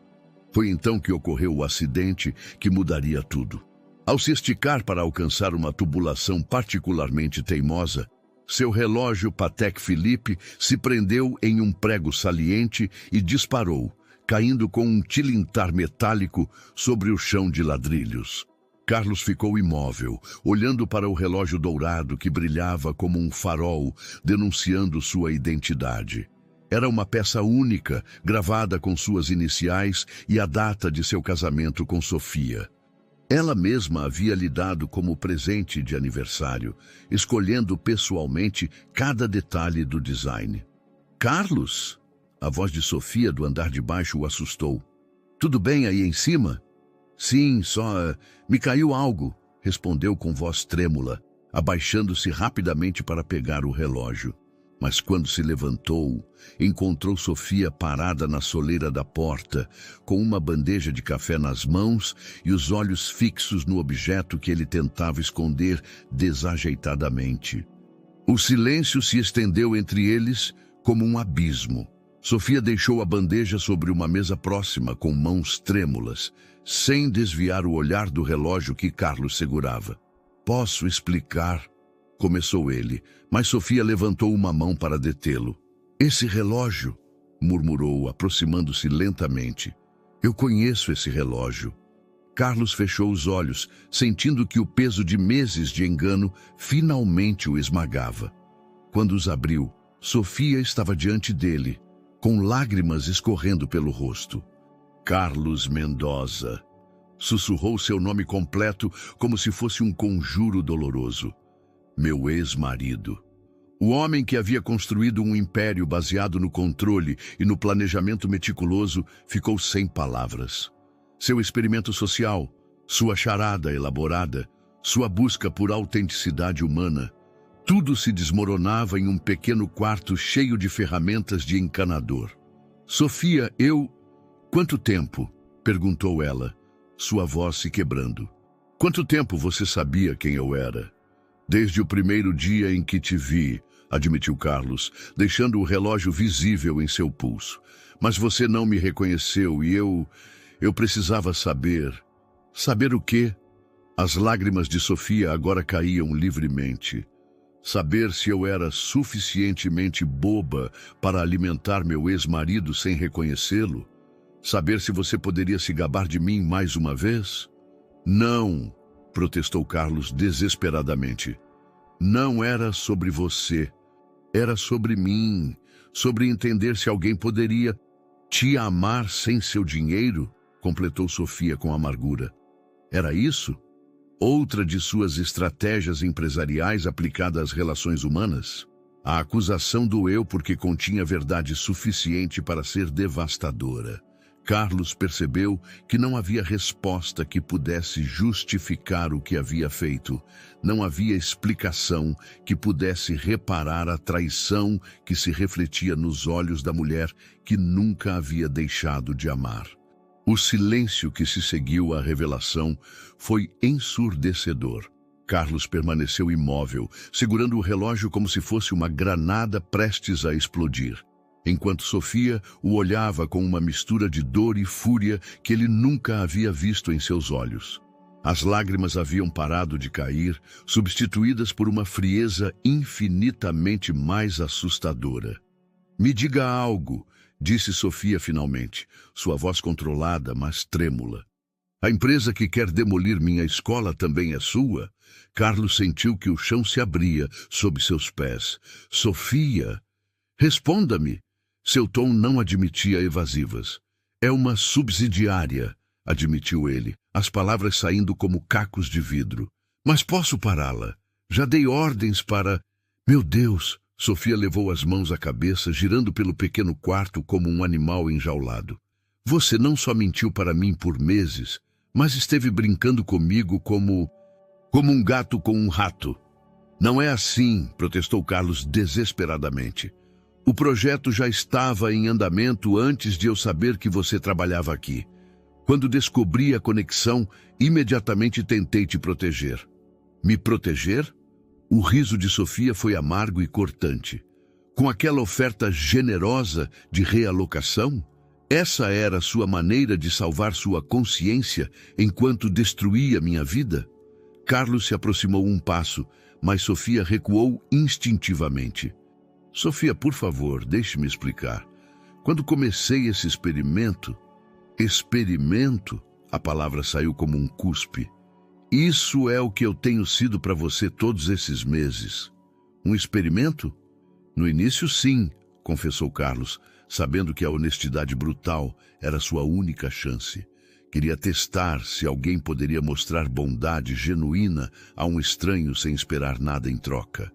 Foi então que ocorreu o acidente que mudaria tudo. Ao se esticar para alcançar uma tubulação particularmente teimosa, seu relógio Patek Philippe se prendeu em um prego saliente e disparou, caindo com um tilintar metálico sobre o chão de ladrilhos. Carlos ficou imóvel, olhando para o relógio dourado que brilhava como um farol, denunciando sua identidade. Era uma peça única, gravada com suas iniciais e a data de seu casamento com Sofia. Ela mesma havia lhe dado como presente de aniversário, escolhendo pessoalmente cada detalhe do design. Carlos? A voz de Sofia do andar de baixo o assustou. Tudo bem aí em cima? Sim, só me caiu algo, respondeu com voz trêmula, abaixando-se rapidamente para pegar o relógio. Mas quando se levantou, encontrou Sofia parada na soleira da porta, com uma bandeja de café nas mãos e os olhos fixos no objeto que ele tentava esconder desajeitadamente. O silêncio se estendeu entre eles como um abismo. Sofia deixou a bandeja sobre uma mesa próxima com mãos trêmulas, sem desviar o olhar do relógio que Carlos segurava. Posso explicar? Começou ele, mas Sofia levantou uma mão para detê-lo. Esse relógio, murmurou, aproximando-se lentamente. Eu conheço esse relógio. Carlos fechou os olhos, sentindo que o peso de meses de engano finalmente o esmagava. Quando os abriu, Sofia estava diante dele, com lágrimas escorrendo pelo rosto. Carlos Mendoza. Sussurrou seu nome completo como se fosse um conjuro doloroso. Meu ex-marido. O homem que havia construído um império baseado no controle e no planejamento meticuloso ficou sem palavras. Seu experimento social, sua charada elaborada, sua busca por autenticidade humana, tudo se desmoronava em um pequeno quarto cheio de ferramentas de encanador. Sofia, Quanto tempo? Perguntou ela, sua voz se quebrando. Quanto tempo você sabia quem eu era? Desde o primeiro dia em que te vi, admitiu Carlos, deixando o relógio visível em seu pulso. Mas você não me reconheceu e eu precisava saber. Saber o quê? As lágrimas de Sofia agora caíam livremente. Saber se eu era suficientemente boba para alimentar meu ex-marido sem reconhecê-lo? Saber se você poderia se gabar de mim mais uma vez? Não, protestou Carlos desesperadamente. Não era sobre você. Era sobre mim. Sobre entender se alguém poderia te amar sem seu dinheiro, completou Sofia com amargura. Era isso? Outra de suas estratégias empresariais aplicada às relações humanas? A acusação doeu porque continha verdade suficiente para ser devastadora. Carlos percebeu que não havia resposta que pudesse justificar o que havia feito. Não havia explicação que pudesse reparar a traição que se refletia nos olhos da mulher que nunca havia deixado de amar. O silêncio que se seguiu à revelação foi ensurdecedor. Carlos permaneceu imóvel, segurando o relógio como se fosse uma granada prestes a explodir, enquanto Sofia o olhava com uma mistura de dor e fúria que ele nunca havia visto em seus olhos. As lágrimas haviam parado de cair, substituídas por uma frieza infinitamente mais assustadora. "Me diga algo", disse Sofia finalmente, sua voz controlada, mas trêmula. "A empresa que quer demolir minha escola também é sua?" Carlos sentiu que o chão se abria sob seus pés. "Sofia, responda-me." Seu tom não admitia evasivas. "É uma subsidiária", admitiu ele, as palavras saindo como cacos de vidro. "Mas posso pará-la. Já dei ordens para..." "Meu Deus!" Sofia levou as mãos à cabeça, girando pelo pequeno quarto como um animal enjaulado. "Você não só mentiu para mim por meses, mas esteve brincando comigo como um gato com um rato." "Não é assim", protestou Carlos desesperadamente. "O projeto já estava em andamento antes de eu saber que você trabalhava aqui. Quando descobri a conexão, imediatamente tentei te proteger." "Me proteger?" O riso de Sofia foi amargo e cortante. "Com aquela oferta generosa de realocação? Essa era sua maneira de salvar sua consciência enquanto destruía minha vida?" Carlos se aproximou um passo, mas Sofia recuou instintivamente. "Sofia, por favor, deixe-me explicar. Quando comecei esse experimento..." "Experimento?" A palavra saiu como um cuspe. "Isso é o que eu tenho sido para você todos esses meses. Um experimento?" "No início, sim", confessou Carlos, sabendo que a honestidade brutal era sua única chance. Queria testar se alguém poderia mostrar bondade genuína a um estranho sem esperar nada em troca.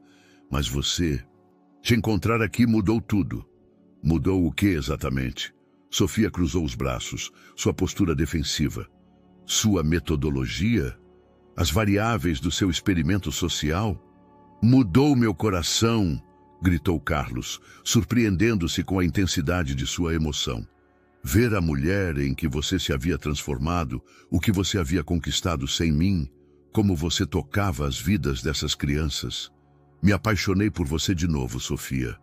"Mas você... te encontrar aqui mudou tudo." "Mudou o que exatamente?" Sofia cruzou os braços, sua postura defensiva. "Sua metodologia? As variáveis do seu experimento social?" "Mudou meu coração", gritou Carlos, surpreendendo-se com a intensidade de sua emoção. "Ver a mulher em que você se havia transformado, o que você havia conquistado sem mim, como você tocava as vidas dessas crianças. Me apaixonei por você de novo, Sofia.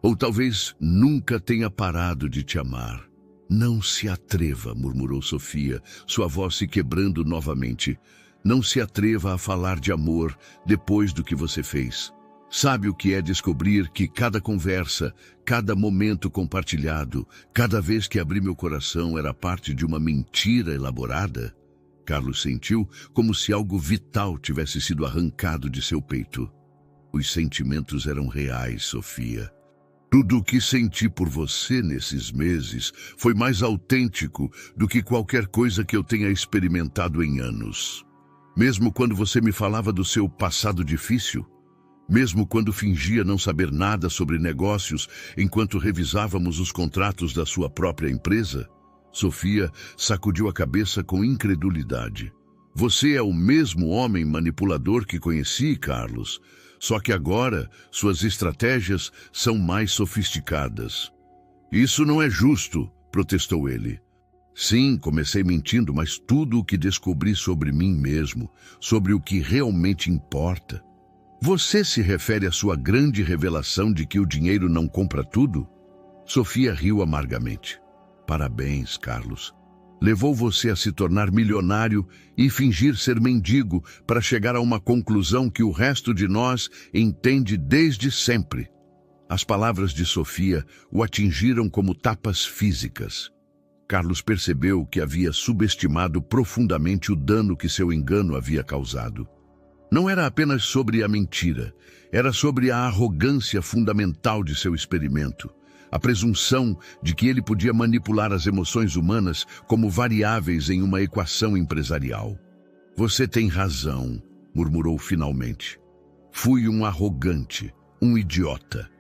Ou talvez nunca tenha parado de te amar." "Não se atreva", murmurou Sofia, sua voz se quebrando novamente. "Não se atreva a falar de amor depois do que você fez. Sabe o que é descobrir que cada conversa, cada momento compartilhado, cada vez que abri meu coração era parte de uma mentira elaborada?" Carlos sentiu como se algo vital tivesse sido arrancado de seu peito. "Os sentimentos eram reais, Sofia. Tudo o que senti por você nesses meses foi mais autêntico do que qualquer coisa que eu tenha experimentado em anos. Mesmo quando você me falava do seu passado difícil, mesmo quando fingia não saber nada sobre negócios enquanto revisávamos os contratos da sua própria empresa." Sofia sacudiu a cabeça com incredulidade. "Você é o mesmo homem manipulador que conheci, Carlos. Só que agora suas estratégias são mais sofisticadas." "Isso não é justo", protestou ele. "Sim, comecei mentindo, mas tudo o que descobri sobre mim mesmo, sobre o que realmente importa." "Você se refere à sua grande revelação de que o dinheiro não compra tudo?" Sofia riu amargamente. "Parabéns, Carlos. Levou você a se tornar milionário e fingir ser mendigo para chegar a uma conclusão que o resto de nós entende desde sempre." As palavras de Sofia o atingiram como tapas físicas. Carlos percebeu que havia subestimado profundamente o dano que seu engano havia causado. Não era apenas sobre a mentira, era sobre a arrogância fundamental de seu experimento. A presunção de que ele podia manipular as emoções humanas como variáveis em uma equação empresarial. "Você tem razão", murmurou finalmente. "Fui um arrogante. Um idiota.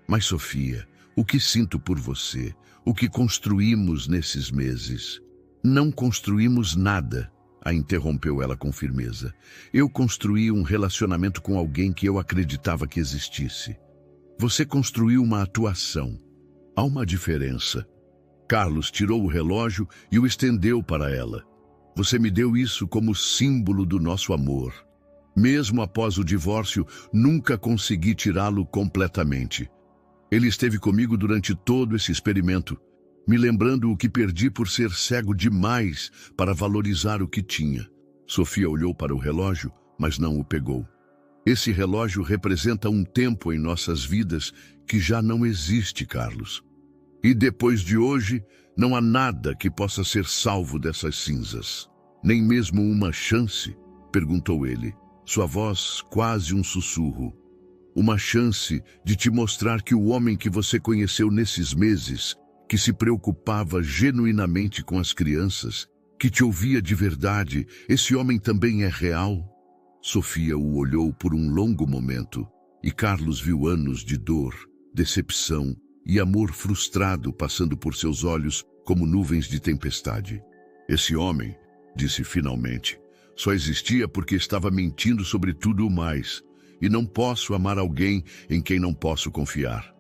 Mas, Sofia, o que sinto por você? O que construímos nesses meses? Não construímos nada, a interrompeu ela com firmeza. Eu construí um relacionamento com alguém que eu acreditava que existisse. Você construiu uma atuação. Há uma diferença. Carlos tirou o relógio e o estendeu para ela. Você me deu isso como símbolo do nosso amor. Mesmo após o divórcio, nunca consegui tirá-lo completamente. Ele esteve comigo durante todo esse experimento, me lembrando o que perdi por ser cego demais para valorizar o que tinha. Sofia olhou para o relógio, mas não o pegou. Esse relógio representa um tempo em nossas vidas que já não existe, Carlos. E depois de hoje, não há nada que possa ser salvo dessas cinzas. Nem mesmo uma chance? Perguntou ele, sua voz quase um sussurro. Uma chance de te mostrar que o homem que você conheceu nesses meses, que se preocupava genuinamente com as crianças, que te ouvia de verdade, esse homem também é real? Sofia o olhou por um longo momento, e Carlos viu anos de dor, decepção e amor frustrado passando por seus olhos como nuvens de tempestade. Esse homem, disse finalmente, só existia porque estava mentindo sobre tudo o mais, e não posso amar alguém em quem não posso confiar.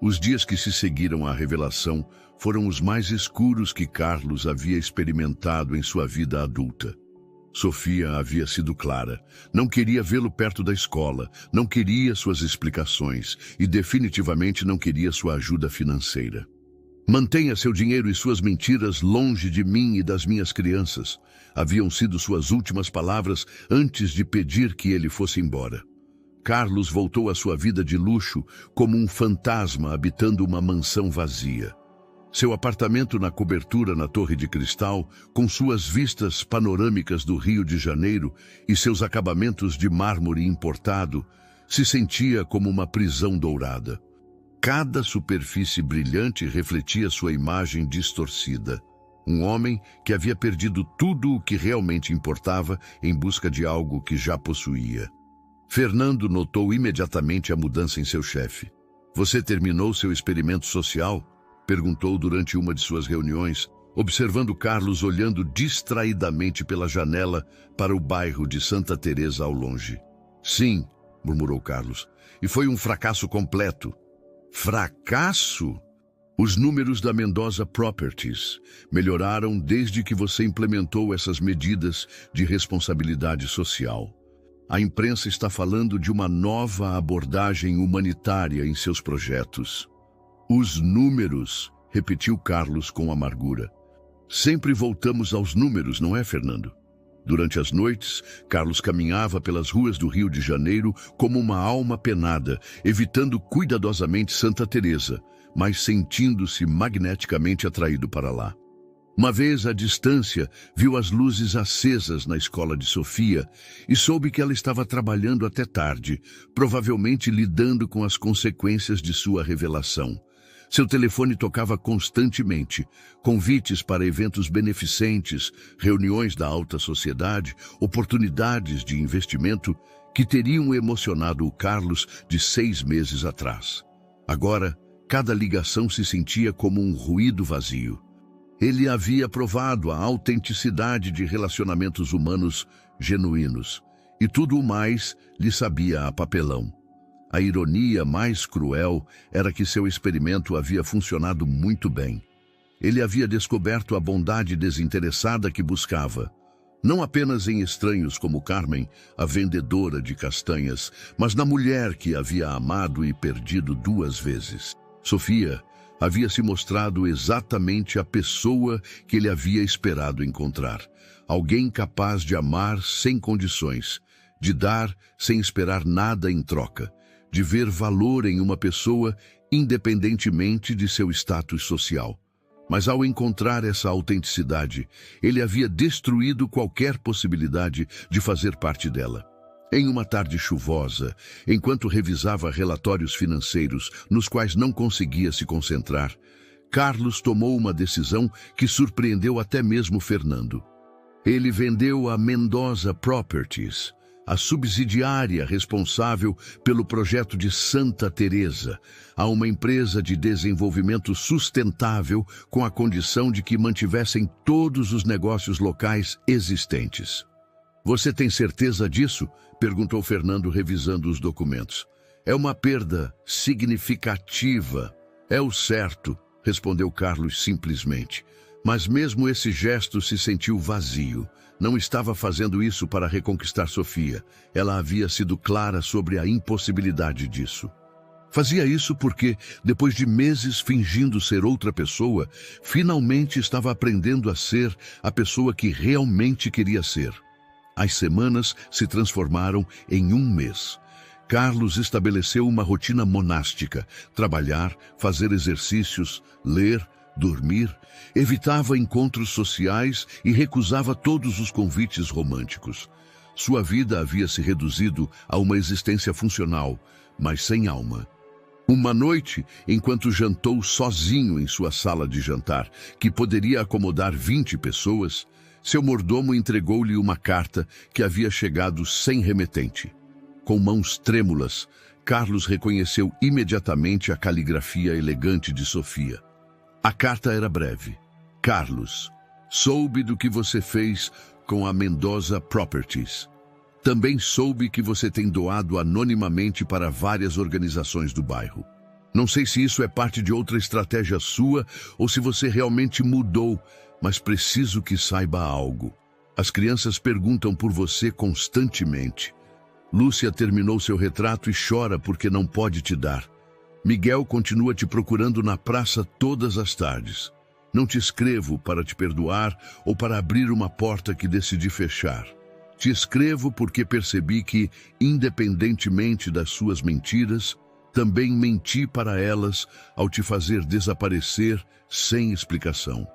Os dias que se seguiram à revelação foram os mais escuros que Carlos havia experimentado em sua vida adulta. Sofia havia sido clara. Não queria vê-lo perto da escola, não queria suas explicações e definitivamente não queria sua ajuda financeira. Mantenha seu dinheiro e suas mentiras longe de mim e das minhas crianças, haviam sido suas últimas palavras antes de pedir que ele fosse embora. Carlos voltou à sua vida de luxo como um fantasma habitando uma mansão vazia. Seu apartamento na cobertura na Torre de Cristal, com suas vistas panorâmicas do Rio de Janeiro e seus acabamentos de mármore importado, se sentia como uma prisão dourada. Cada superfície brilhante refletia sua imagem distorcida. Um homem que havia perdido tudo o que realmente importava em busca de algo que já possuía. Fernando notou imediatamente a mudança em seu chefe. Você terminou seu experimento social? Perguntou durante uma de suas reuniões, observando Carlos olhando distraidamente pela janela para o bairro de Santa Teresa ao longe. Sim, murmurou Carlos, e foi um fracasso completo. Fracasso? Os números da Mendoza Properties melhoraram desde que você implementou essas medidas de responsabilidade social. A imprensa está falando de uma nova abordagem humanitária em seus projetos. Os números, repetiu Carlos com amargura. Sempre voltamos aos números, não é, Fernando? Durante as noites, Carlos caminhava pelas ruas do Rio de Janeiro como uma alma penada, evitando cuidadosamente Santa Teresa, mas sentindo-se magneticamente atraído para lá. Uma vez à distância, viu as luzes acesas na escola de Sofia e soube que ela estava trabalhando até tarde, provavelmente lidando com as consequências de sua revelação. Seu telefone tocava constantemente, convites para eventos beneficentes, reuniões da alta sociedade, oportunidades de investimento que teriam emocionado o Carlos de 6 meses atrás. Agora, cada ligação se sentia como um ruído vazio. Ele havia provado a autenticidade de relacionamentos humanos genuínos, e tudo o mais lhe sabia a papelão. A ironia mais cruel era que seu experimento havia funcionado muito bem. Ele havia descoberto a bondade desinteressada que buscava, não apenas em estranhos como Carmen, a vendedora de castanhas, mas na mulher que havia amado e perdido 2 vezes. Sofia havia se mostrado exatamente a pessoa que ele havia esperado encontrar. Alguém capaz de amar sem condições, de dar sem esperar nada em troca, de ver valor em uma pessoa independentemente de seu status social. Mas ao encontrar essa autenticidade, ele havia destruído qualquer possibilidade de fazer parte dela. Em uma tarde chuvosa, enquanto revisava relatórios financeiros nos quais não conseguia se concentrar, Carlos tomou uma decisão que surpreendeu até mesmo Fernando. Ele vendeu a Mendoza Properties, a subsidiária responsável pelo projeto de Santa Teresa, a uma empresa de desenvolvimento sustentável com a condição de que mantivessem todos os negócios locais existentes. Você tem certeza disso? Perguntou Fernando, revisando os documentos. É uma perda significativa. É o certo, respondeu Carlos simplesmente. Mas mesmo esse gesto se sentiu vazio. Não estava fazendo isso para reconquistar Sofia. Ela havia sido clara sobre a impossibilidade disso. Fazia isso porque, depois de meses fingindo ser outra pessoa, finalmente estava aprendendo a ser a pessoa que realmente queria ser. As semanas se transformaram em um mês. Carlos estabeleceu uma rotina monástica: trabalhar, fazer exercícios, ler, dormir, evitava encontros sociais e recusava todos os convites românticos. Sua vida havia se reduzido a uma existência funcional, mas sem alma. Uma noite, enquanto jantou sozinho em sua sala de jantar, que poderia acomodar 20 pessoas, seu mordomo entregou-lhe uma carta que havia chegado sem remetente. Com mãos trêmulas, Carlos reconheceu imediatamente a caligrafia elegante de Sofia. A carta era breve. Carlos, soube do que você fez com a Mendoza Properties. Também soube que você tem doado anonimamente para várias organizações do bairro. Não sei se isso é parte de outra estratégia sua ou se você realmente mudou, mas preciso que saiba algo. As crianças perguntam por você constantemente. Lúcia terminou seu retrato e chora porque não pode te dar. Miguel continua te procurando na praça todas as tardes. Não te escrevo para te perdoar ou para abrir uma porta que decidi fechar. Te escrevo porque percebi que, independentemente das suas mentiras, também menti para elas ao te fazer desaparecer sem explicação.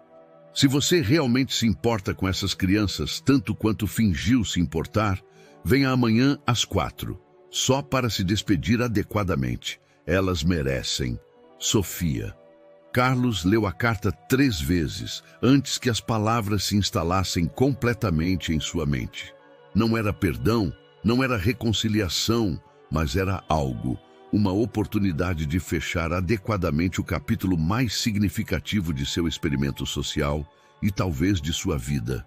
Se você realmente se importa com essas crianças tanto quanto fingiu se importar, venha amanhã às 4, só para se despedir adequadamente. Elas merecem. Sofia. Carlos leu a carta 3 vezes, antes que as palavras se instalassem completamente em sua mente. Não era perdão, não era reconciliação, mas era algo, uma oportunidade de fechar adequadamente o capítulo mais significativo de seu experimento social e talvez de sua vida.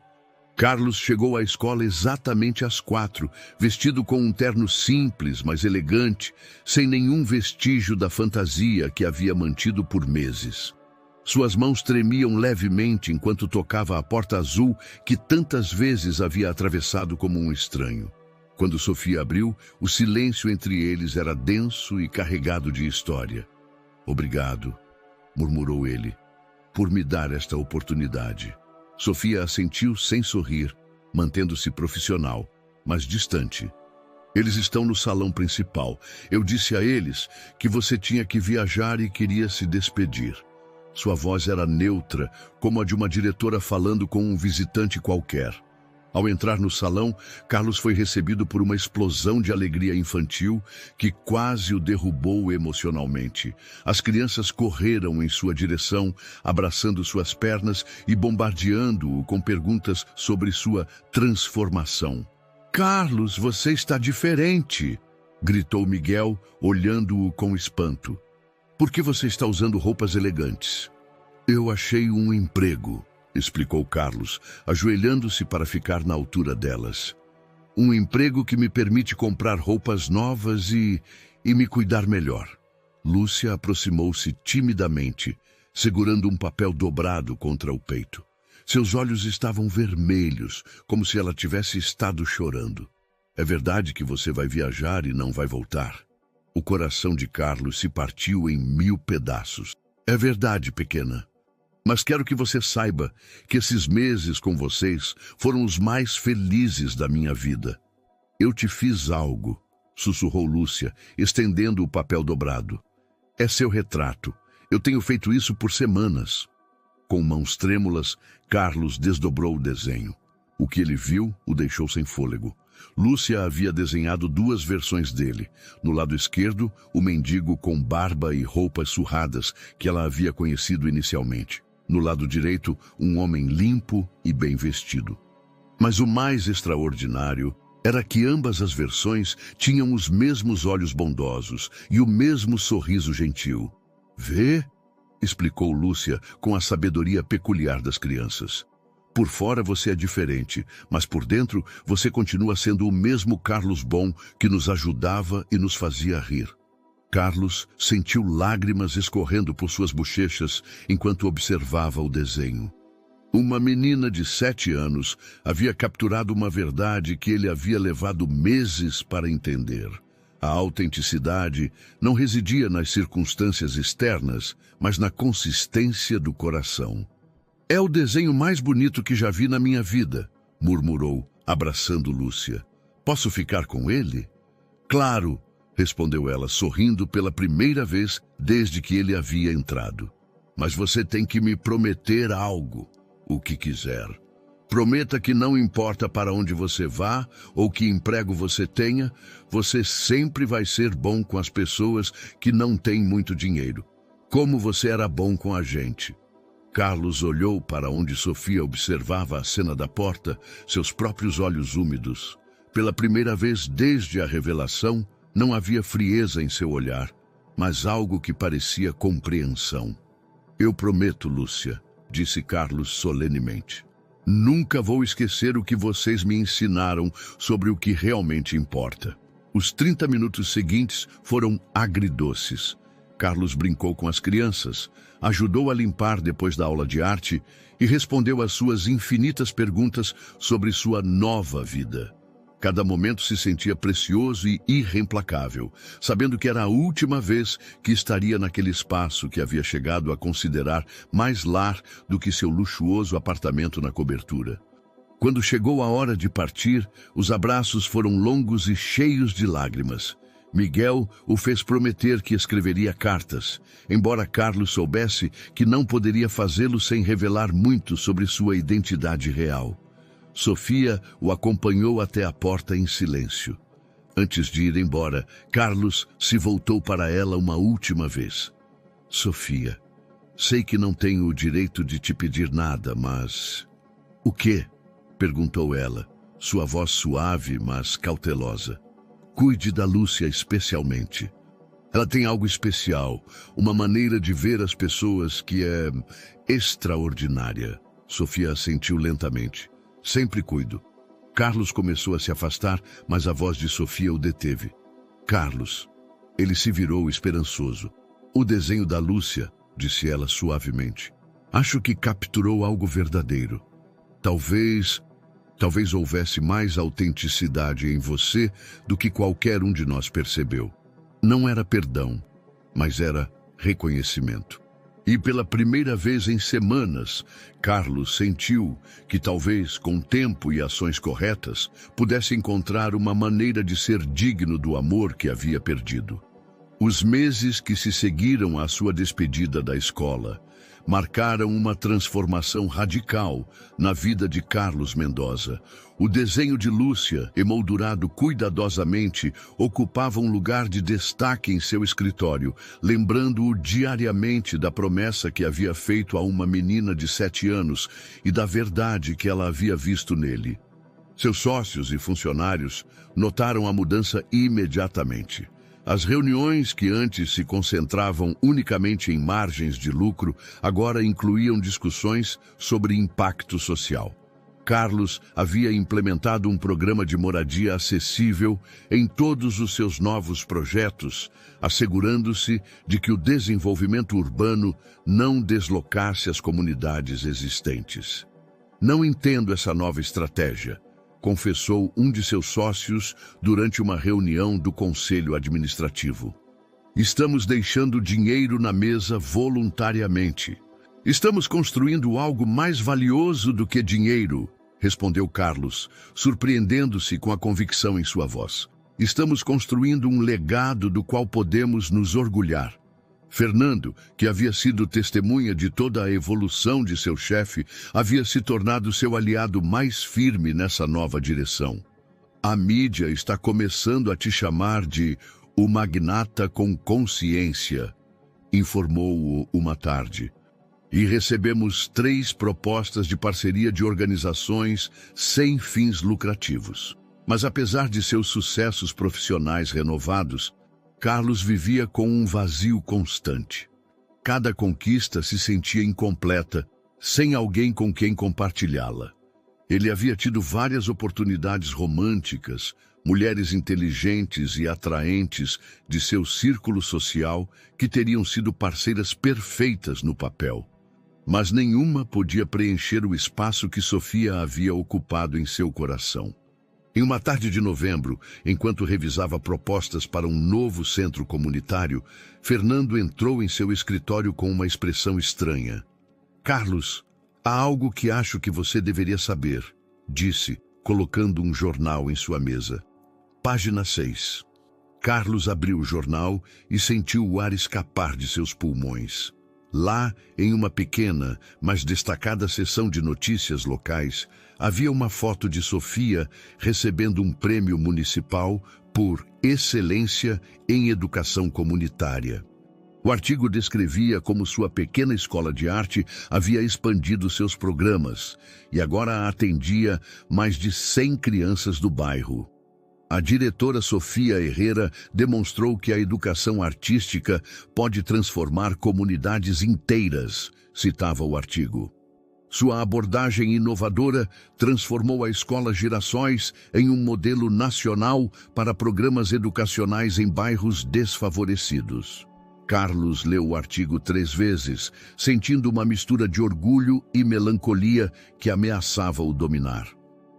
Carlos chegou à escola exatamente às 4, vestido com um terno simples, mas elegante, sem nenhum vestígio da fantasia que havia mantido por meses. Suas mãos tremiam levemente enquanto tocava a porta azul que tantas vezes havia atravessado como um estranho. Quando Sofia abriu, o silêncio entre eles era denso e carregado de história. "Obrigado", murmurou ele, "por me dar esta oportunidade." Sofia assentiu sem sorrir, mantendo-se profissional, mas distante. "Eles estão no salão principal. Eu disse a eles que você tinha que viajar e queria se despedir." Sua voz era neutra, como a de uma diretora falando com um visitante qualquer. Ao entrar no salão, Carlos foi recebido por uma explosão de alegria infantil que quase o derrubou emocionalmente. As crianças correram em sua direção, abraçando suas pernas e bombardeando-o com perguntas sobre sua transformação. "Carlos, você está diferente!" gritou Miguel, olhando-o com espanto. "Por que você está usando roupas elegantes?" "Eu achei um emprego", explicou Carlos, ajoelhando-se para ficar na altura delas. "Um emprego que me permite comprar roupas novas e me cuidar melhor." Lúcia aproximou-se timidamente, segurando um papel dobrado contra o peito. Seus olhos estavam vermelhos, como se ela tivesse estado chorando. "É verdade que você vai viajar e não vai voltar?" O coração de Carlos se partiu em 1000 pedaços. "É verdade, pequena. Mas quero que você saiba que esses meses com vocês foram os mais felizes da minha vida." "Eu te fiz algo", sussurrou Lúcia, estendendo o papel dobrado. "É seu retrato. Eu tenho feito isso por semanas." Com mãos trêmulas, Carlos desdobrou o desenho. O que ele viu o deixou sem fôlego. Lúcia havia desenhado 2 versões dele. No lado esquerdo, o mendigo com barba e roupas surradas que ela havia conhecido inicialmente. No lado direito, um homem limpo e bem vestido. Mas o mais extraordinário era que ambas as versões tinham os mesmos olhos bondosos e o mesmo sorriso gentil. Vê? Explicou Lúcia com a sabedoria peculiar das crianças. Por fora você é diferente, mas por dentro você continua sendo o mesmo Carlos bom que nos ajudava e nos fazia rir. Carlos sentiu lágrimas escorrendo por suas bochechas enquanto observava o desenho. Uma menina de 7 anos havia capturado uma verdade que ele havia levado meses para entender. A autenticidade não residia nas circunstâncias externas, mas na consistência do coração. É o desenho mais bonito que já vi na minha vida, murmurou, abraçando Lúcia. Posso ficar com ele? Claro, respondeu ela, sorrindo pela primeira vez desde que ele havia entrado. Mas você tem que me prometer algo, o que quiser. Prometa que não importa para onde você vá ou que emprego você tenha, você sempre vai ser bom com as pessoas que não têm muito dinheiro, como você era bom com a gente. Carlos olhou para onde Sofia observava a cena da porta, seus próprios olhos úmidos. Pela primeira vez desde a revelação, não havia frieza em seu olhar, mas algo que parecia compreensão. Eu prometo, Lúcia, disse Carlos solenemente. Nunca vou esquecer o que vocês me ensinaram sobre o que realmente importa. Os 30 minutos seguintes foram agridoces. Carlos brincou com as crianças, ajudou a limpar depois da aula de arte e respondeu às suas infinitas perguntas sobre sua nova vida. Cada momento se sentia precioso e irreemplacável, sabendo que era a última vez que estaria naquele espaço que havia chegado a considerar mais lar do que seu luxuoso apartamento na cobertura. Quando chegou a hora de partir, os abraços foram longos e cheios de lágrimas. Miguel o fez prometer que escreveria cartas, embora Carlos soubesse que não poderia fazê-lo sem revelar muito sobre sua identidade real. Sofia o acompanhou até a porta em silêncio. Antes de ir embora, Carlos se voltou para ela uma última vez. Sofia, sei que não tenho o direito de te pedir nada, mas... O quê? Perguntou ela, sua voz suave, mas cautelosa. Cuide da Lúcia especialmente. Ela tem algo especial, uma maneira de ver as pessoas que é extraordinária. Sofia assentiu lentamente. Sempre cuido. Carlos começou a se afastar, mas a voz de Sofia o deteve. Carlos. Ele se virou esperançoso. O desenho da Lúcia, disse ela suavemente. Acho que capturou algo verdadeiro. Talvez houvesse mais autenticidade em você do que qualquer um de nós percebeu. Não era perdão, mas era reconhecimento. E pela primeira vez em semanas, Carlos sentiu que talvez, com tempo e ações corretas, pudesse encontrar uma maneira de ser digno do amor que havia perdido. Os meses que se seguiram à sua despedida da escola marcaram uma transformação radical na vida de Carlos Mendoza. O desenho de Lúcia, emoldurado cuidadosamente, ocupava um lugar de destaque em seu escritório, lembrando-o diariamente da promessa que havia feito a uma menina de 7 anos e da verdade que ela havia visto nele. Seus sócios e funcionários notaram a mudança imediatamente. As reuniões que antes se concentravam unicamente em margens de lucro, agora incluíam discussões sobre impacto social. Carlos havia implementado um programa de moradia acessível em todos os seus novos projetos, assegurando-se de que o desenvolvimento urbano não deslocasse as comunidades existentes. Não entendo essa nova estratégia, confessou um de seus sócios durante uma reunião do Conselho Administrativo. Estamos deixando dinheiro na mesa voluntariamente. Estamos construindo algo mais valioso do que dinheiro, respondeu Carlos, surpreendendo-se com a convicção em sua voz. Estamos construindo um legado do qual podemos nos orgulhar. Fernando, que havia sido testemunha de toda a evolução de seu chefe, havia se tornado seu aliado mais firme nessa nova direção. A mídia está começando a te chamar de o magnata com consciência, informou-o uma tarde. E recebemos 3 propostas de parceria de organizações sem fins lucrativos. Mas apesar de seus sucessos profissionais renovados, Carlos vivia com um vazio constante. Cada conquista se sentia incompleta, sem alguém com quem compartilhá-la. Ele havia tido várias oportunidades românticas, mulheres inteligentes e atraentes de seu círculo social que teriam sido parceiras perfeitas no papel. Mas nenhuma podia preencher o espaço que Sofia havia ocupado em seu coração. Em uma tarde de novembro, enquanto revisava propostas para um novo centro comunitário, Fernando entrou em seu escritório com uma expressão estranha. "Carlos, há algo que acho que você deveria saber", disse, colocando um jornal em sua mesa. Página 6. Carlos abriu o jornal e sentiu o ar escapar de seus pulmões. Lá, em uma pequena, mas destacada seção de notícias locais, havia uma foto de Sofia recebendo um prêmio municipal por excelência em educação comunitária. O artigo descrevia como sua pequena escola de arte havia expandido seus programas e agora atendia mais de 100 crianças do bairro. A diretora Sofia Herrera demonstrou que a educação artística pode transformar comunidades inteiras, citava o artigo. Sua abordagem inovadora transformou a Escola Girassóis em um modelo nacional para programas educacionais em bairros desfavorecidos. Carlos leu o artigo 3 vezes, sentindo uma mistura de orgulho e melancolia que ameaçava o dominar.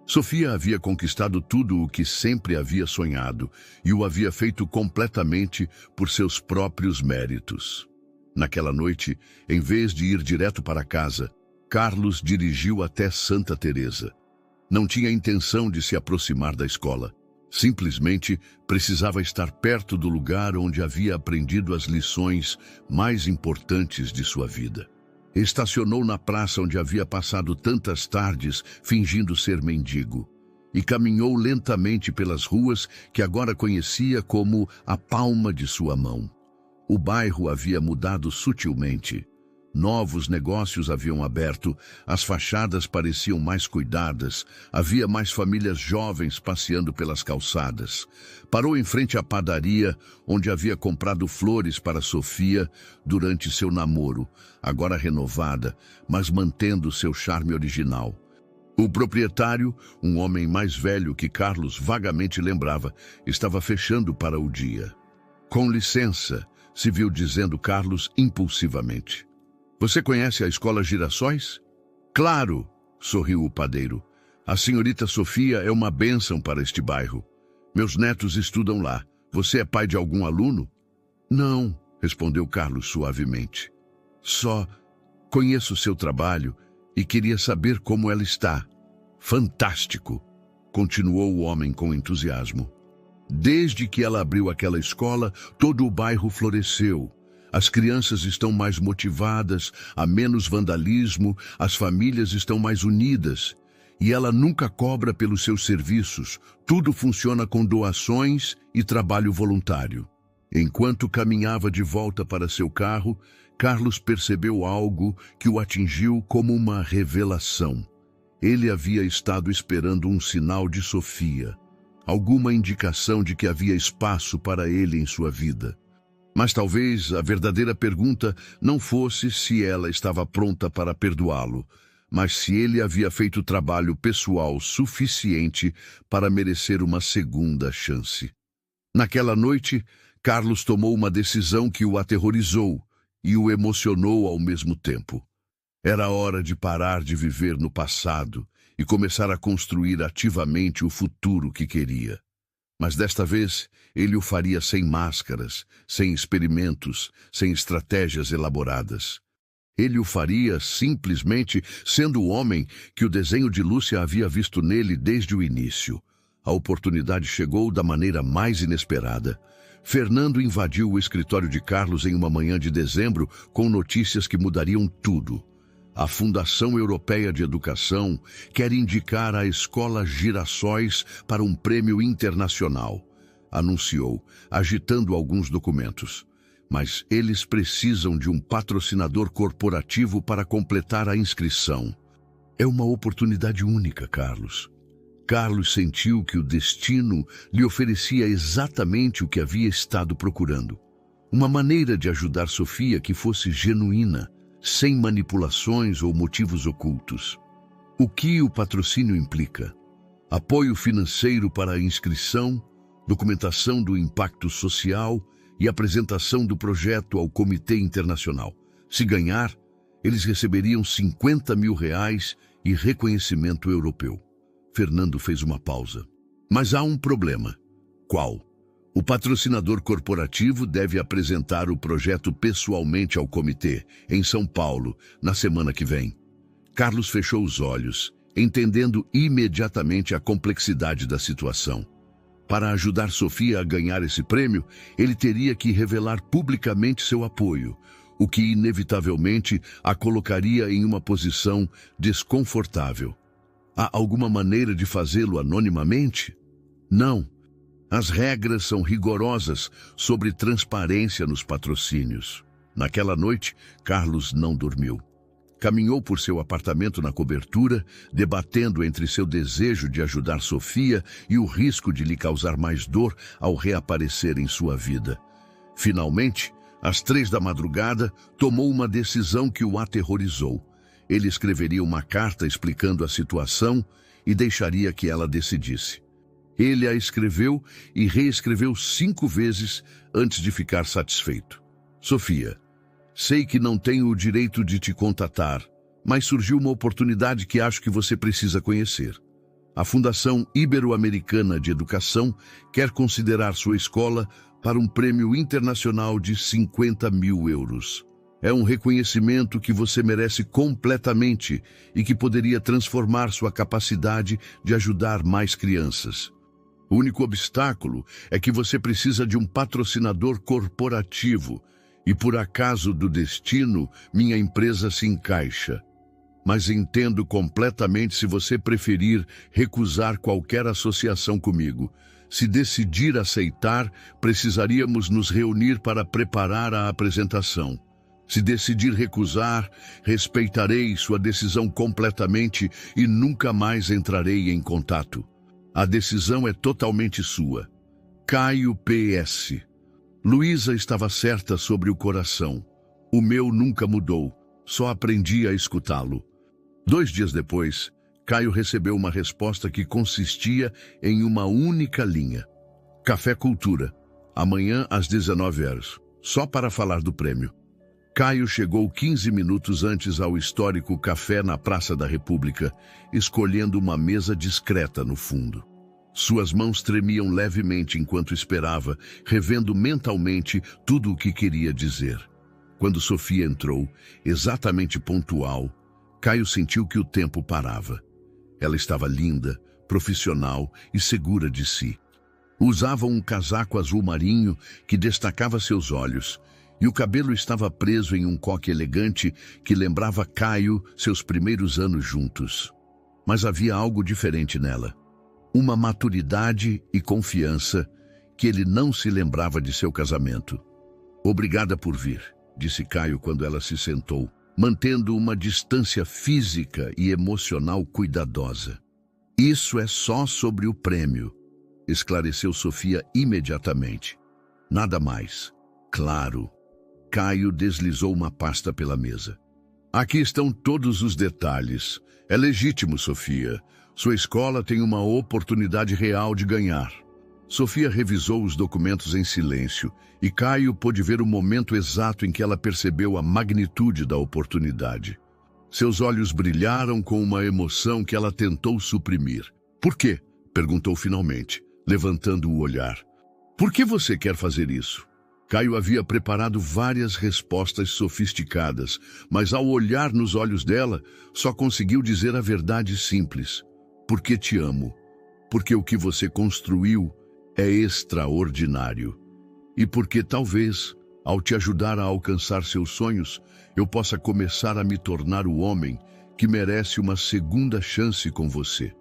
Sofia havia conquistado tudo o que sempre havia sonhado e o havia feito completamente por seus próprios méritos. Naquela noite, em vez de ir direto para casa, Carlos dirigiu até Santa Teresa. Não tinha intenção de se aproximar da escola. Simplesmente precisava estar perto do lugar onde havia aprendido as lições mais importantes de sua vida. Estacionou na praça onde havia passado tantas tardes fingindo ser mendigo e caminhou lentamente pelas ruas que agora conhecia como a palma de sua mão. O bairro havia mudado sutilmente. Novos negócios haviam aberto, as fachadas pareciam mais cuidadas, havia mais famílias jovens passeando pelas calçadas. Parou em frente à padaria, onde havia comprado flores para Sofia durante seu namoro, agora renovada, mas mantendo seu charme original. O proprietário, um homem mais velho que Carlos vagamente lembrava, estava fechando para o dia. "Com licença", se viu dizendo Carlos impulsivamente. "Você conhece a Escola Girassóis?" "Claro", sorriu o padeiro. "A senhorita Sofia é uma bênção para este bairro. Meus netos estudam lá. Você é pai de algum aluno?" "Não", respondeu Carlos suavemente. "Só conheço seu trabalho e queria saber como ela está." "Fantástico", continuou o homem com entusiasmo. "Desde que ela abriu aquela escola, todo o bairro floresceu. As crianças estão mais motivadas, há menos vandalismo, as famílias estão mais unidas. E ela nunca cobra pelos seus serviços, tudo funciona com doações e trabalho voluntário." Enquanto caminhava de volta para seu carro, Carlos percebeu algo que o atingiu como uma revelação. Ele havia estado esperando um sinal de Sofia, alguma indicação de que havia espaço para ele em sua vida. Mas talvez a verdadeira pergunta não fosse se ela estava pronta para perdoá-lo, mas se ele havia feito trabalho pessoal suficiente para merecer uma segunda chance. Naquela noite, Carlos tomou uma decisão que o aterrorizou e o emocionou ao mesmo tempo. Era hora de parar de viver no passado e começar a construir ativamente o futuro que queria. Mas desta vez, ele o faria sem máscaras, sem experimentos, sem estratégias elaboradas. Ele o faria simplesmente sendo o homem que o desenho de Lúcia havia visto nele desde o início. A oportunidade chegou da maneira mais inesperada. Fernando invadiu o escritório de Carlos em uma manhã de dezembro com notícias que mudariam tudo. A Fundação Europeia de Educação quer indicar a Escola Girassóis para um prêmio internacional, anunciou, agitando alguns documentos. Mas eles precisam de um patrocinador corporativo para completar a inscrição. É uma oportunidade única, Carlos. Carlos sentiu que o destino lhe oferecia exatamente o que havia estado procurando. Uma maneira de ajudar Sofia que fosse genuína, sem manipulações ou motivos ocultos. O que o patrocínio implica? Apoio financeiro para a inscrição, documentação do impacto social e apresentação do projeto ao Comitê Internacional. Se ganhar, eles receberiam R$50 mil e reconhecimento europeu. Fernando fez uma pausa. Mas há um problema. Qual? O patrocinador corporativo deve apresentar o projeto pessoalmente ao comitê, em São Paulo, na semana que vem. Carlos fechou os olhos, entendendo imediatamente a complexidade da situação. Para ajudar Sofia a ganhar esse prêmio, ele teria que revelar publicamente seu apoio, o que inevitavelmente a colocaria em uma posição desconfortável. Há alguma maneira de fazê-lo anonimamente? Não. As regras são rigorosas sobre transparência nos patrocínios. Naquela noite, Carlos não dormiu. Caminhou por seu apartamento na cobertura, debatendo entre seu desejo de ajudar Sofia e o risco de lhe causar mais dor ao reaparecer em sua vida. Finalmente, às 3 da madrugada, tomou uma decisão que o aterrorizou. Ele escreveria uma carta explicando a situação e deixaria que ela decidisse. Ele a escreveu e reescreveu 5 vezes antes de ficar satisfeito. Sofia, sei que não tenho o direito de te contatar, mas surgiu uma oportunidade que acho que você precisa conhecer. A Fundação Ibero-Americana de Educação quer considerar sua escola para um prêmio internacional de €50 mil. É um reconhecimento que você merece completamente e que poderia transformar sua capacidade de ajudar mais crianças. O único obstáculo é que você precisa de um patrocinador corporativo e, por acaso do destino, minha empresa se encaixa. Mas entendo completamente se você preferir recusar qualquer associação comigo. Se decidir aceitar, precisaríamos nos reunir para preparar a apresentação. Se decidir recusar, respeitarei sua decisão completamente e nunca mais entrarei em contato. A decisão é totalmente sua. Caio PS. Luísa estava certa sobre o coração. O meu nunca mudou, só aprendi a escutá-lo. 2 dias depois, Caio recebeu uma resposta que consistia em uma única linha. Café Cultura, amanhã às 19 horas, só para falar do prêmio. Caio chegou 15 minutos antes ao histórico café na Praça da República, escolhendo uma mesa discreta no fundo. Suas mãos tremiam levemente enquanto esperava, revendo mentalmente tudo o que queria dizer. Quando Sofia entrou, exatamente pontual, Caio sentiu que o tempo parava. Ela estava linda, profissional e segura de si. Usava um casaco azul marinho que destacava seus olhos, e o cabelo estava preso em um coque elegante que lembrava Caio seus primeiros anos juntos. Mas havia algo diferente nela. Uma maturidade e confiança que ele não se lembrava de seu casamento. Obrigada por vir, disse Caio quando ela se sentou, mantendo uma distância física e emocional cuidadosa. Isso é só sobre o prêmio, esclareceu Sofia imediatamente. Nada mais. Claro. Caio deslizou uma pasta pela mesa. Aqui estão todos os detalhes. É legítimo, Sofia. Sua escola tem uma oportunidade real de ganhar. Sofia revisou os documentos em silêncio e Caio pôde ver o momento exato em que ela percebeu a magnitude da oportunidade. Seus olhos brilharam com uma emoção que ela tentou suprimir. Por quê? Perguntou finalmente, levantando o olhar. Por que você quer fazer isso? Caio havia preparado várias respostas sofisticadas, mas ao olhar nos olhos dela, só conseguiu dizer a verdade simples. Porque te amo. Porque o que você construiu é extraordinário. E porque talvez, ao te ajudar a alcançar seus sonhos, eu possa começar a me tornar o homem que merece uma segunda chance com você.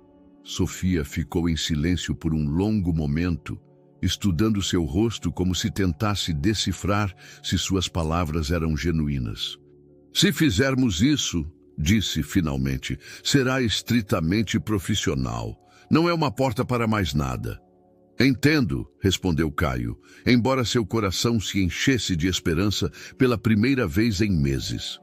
Sofia ficou em silêncio por um longo momento, estudando seu rosto como se tentasse decifrar se suas palavras eram genuínas. Se fizermos isso, disse finalmente. Será estritamente profissional. Não é uma porta para mais nada. Entendo, respondeu Caio, embora seu coração se enchesse de esperança pela primeira vez em meses.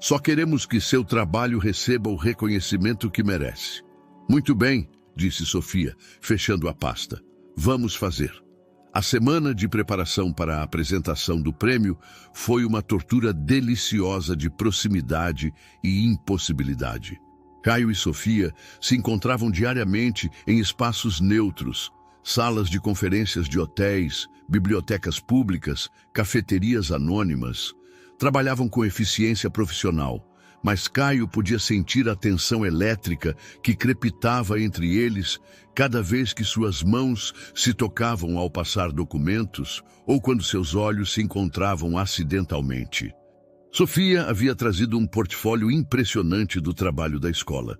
Só queremos que seu trabalho receba o reconhecimento que merece. Muito bem, disse Sofia, fechando a pasta. Vamos fazer. A semana de preparação para a apresentação do prêmio foi uma tortura deliciosa de proximidade e impossibilidade. Caio e Sofia se encontravam diariamente em espaços neutros, salas de conferências de hotéis, bibliotecas públicas, cafeterias anônimas. Trabalhavam com eficiência profissional, mas Caio podia sentir a tensão elétrica que crepitava entre eles cada vez que suas mãos se tocavam ao passar documentos ou quando seus olhos se encontravam acidentalmente. Sofia havia trazido um portfólio impressionante do trabalho da escola.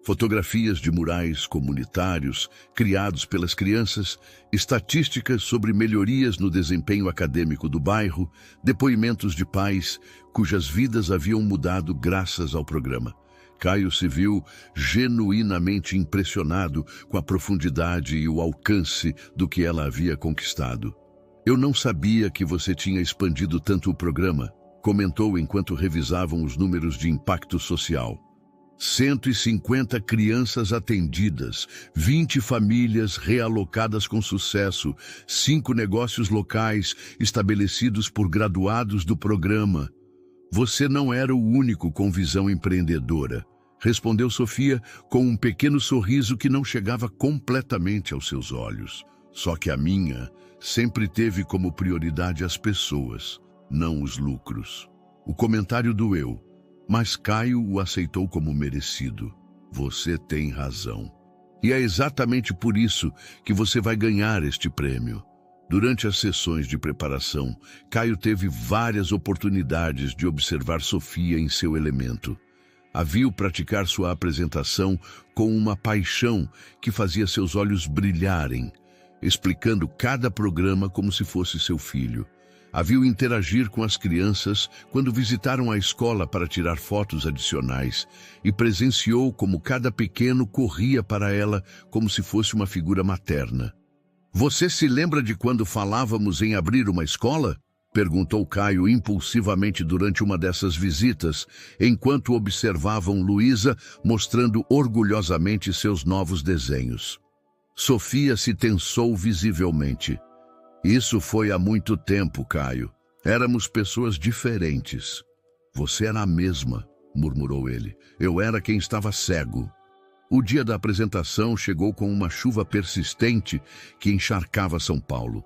Fotografias de murais comunitários criados pelas crianças, estatísticas sobre melhorias no desempenho acadêmico do bairro, depoimentos de pais cujas vidas haviam mudado graças ao programa. Caio se viu genuinamente impressionado com a profundidade e o alcance do que ela havia conquistado. Eu não sabia que você tinha expandido tanto o programa, comentou enquanto revisavam os números de impacto social. 150 crianças atendidas, 20 famílias realocadas com sucesso, 5 negócios locais estabelecidos por graduados do programa. Você não era o único com visão empreendedora, respondeu Sofia com um pequeno sorriso que não chegava completamente aos seus olhos. Só que a minha sempre teve como prioridade as pessoas, não os lucros. O comentário doeu, mas Caio o aceitou como merecido. Você tem razão. E é exatamente por isso que você vai ganhar este prêmio. Durante as sessões de preparação, Caio teve várias oportunidades de observar Sofia em seu elemento. A viu praticar sua apresentação com uma paixão que fazia seus olhos brilharem, explicando cada programa como se fosse seu filho. A viu interagir com as crianças quando visitaram a escola para tirar fotos adicionais e presenciou como cada pequeno corria para ela como se fosse uma figura materna. Você se lembra de quando falávamos em abrir uma escola? Perguntou Caio impulsivamente durante uma dessas visitas, enquanto observavam Luísa mostrando orgulhosamente seus novos desenhos. Sofia se tensou visivelmente. Isso foi há muito tempo, Caio. Éramos pessoas diferentes. Você era a mesma, murmurou ele. Eu era quem estava cego. O dia da apresentação chegou com uma chuva persistente que encharcava São Paulo.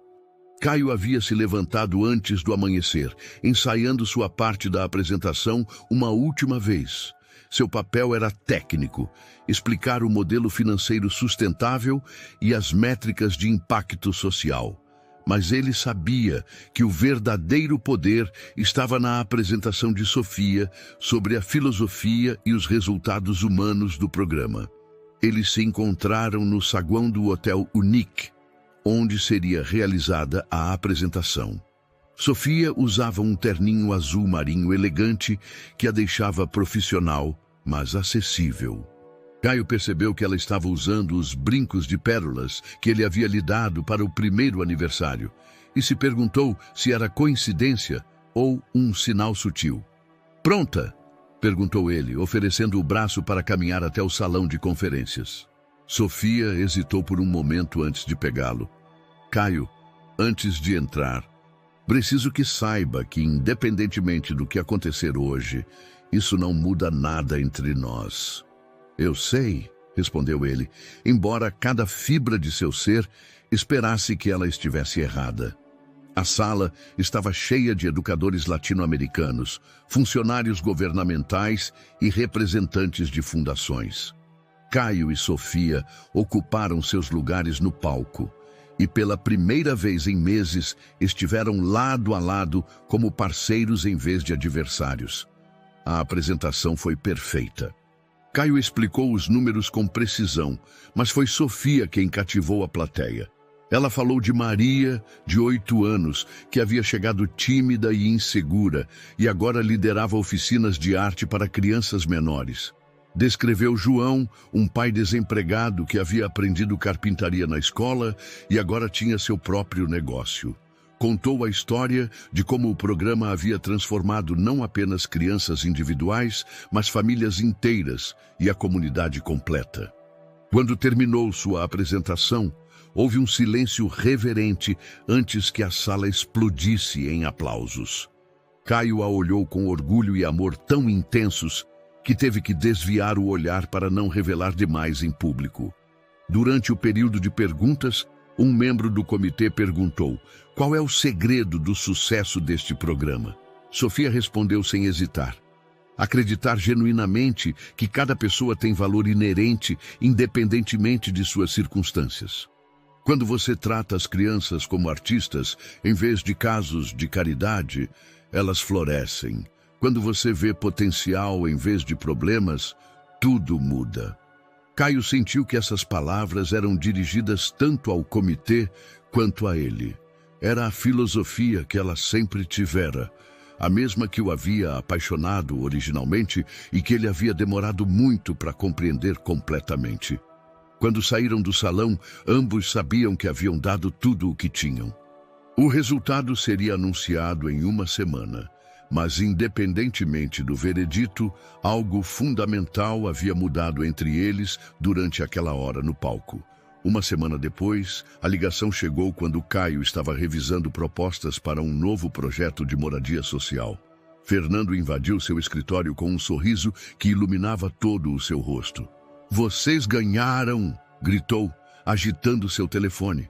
Caio havia se levantado antes do amanhecer, ensaiando sua parte da apresentação uma última vez. Seu papel era técnico, explicar o modelo financeiro sustentável e as métricas de impacto social. Mas ele sabia que o verdadeiro poder estava na apresentação de Sofia sobre a filosofia e os resultados humanos do programa. Eles se encontraram no saguão do Hotel Unique, onde seria realizada a apresentação. Sofia usava um terninho azul marinho elegante que a deixava profissional, mas acessível. Caio percebeu que ela estava usando os brincos de pérolas que ele havia lhe dado para o primeiro aniversário e se perguntou se era coincidência ou um sinal sutil. Pronta? Perguntou ele, oferecendo o braço para caminhar até o salão de conferências. Sofia hesitou por um momento antes de pegá-lo. Caio, antes de entrar, preciso que saiba que, independentemente do que acontecer hoje, isso não muda nada entre nós. Eu sei, respondeu ele, embora cada fibra de seu ser esperasse que ela estivesse errada. A sala estava cheia de educadores latino-americanos, funcionários governamentais e representantes de fundações. Caio e Sofia ocuparam seus lugares no palco e, pela primeira vez em meses, estiveram lado a lado como parceiros em vez de adversários. A apresentação foi perfeita. Caio explicou os números com precisão, mas foi Sofia quem cativou a plateia. Ela falou de Maria, de 8 anos, que havia chegado tímida e insegura e agora liderava oficinas de arte para crianças menores. Descreveu João, um pai desempregado que havia aprendido carpintaria na escola e agora tinha seu próprio negócio. Contou a história de como o programa havia transformado não apenas crianças individuais, mas famílias inteiras e a comunidade completa. Quando terminou sua apresentação, houve um silêncio reverente antes que a sala explodisse em aplausos. Caio a olhou com orgulho e amor tão intensos que teve que desviar o olhar para não revelar demais em público. Durante o período de perguntas, um membro do comitê perguntou: qual é o segredo do sucesso deste programa? Sofia respondeu sem hesitar: acreditar genuinamente que cada pessoa tem valor inerente, independentemente de suas circunstâncias. Quando você trata as crianças como artistas, em vez de casos de caridade, elas florescem. Quando você vê potencial em vez de problemas, tudo muda. Caio sentiu que essas palavras eram dirigidas tanto ao comitê quanto a ele. Era a filosofia que ela sempre tivera, a mesma que o havia apaixonado originalmente e que ele havia demorado muito para compreender completamente. Quando saíram do salão, ambos sabiam que haviam dado tudo o que tinham. O resultado seria anunciado em 1 semana. Mas, independentemente do veredito, algo fundamental havia mudado entre eles durante aquela hora no palco. 1 semana depois, a ligação chegou quando Caio estava revisando propostas para um novo projeto de moradia social. Fernando invadiu seu escritório com um sorriso que iluminava todo o seu rosto. "Vocês ganharam!" gritou, agitando seu telefone.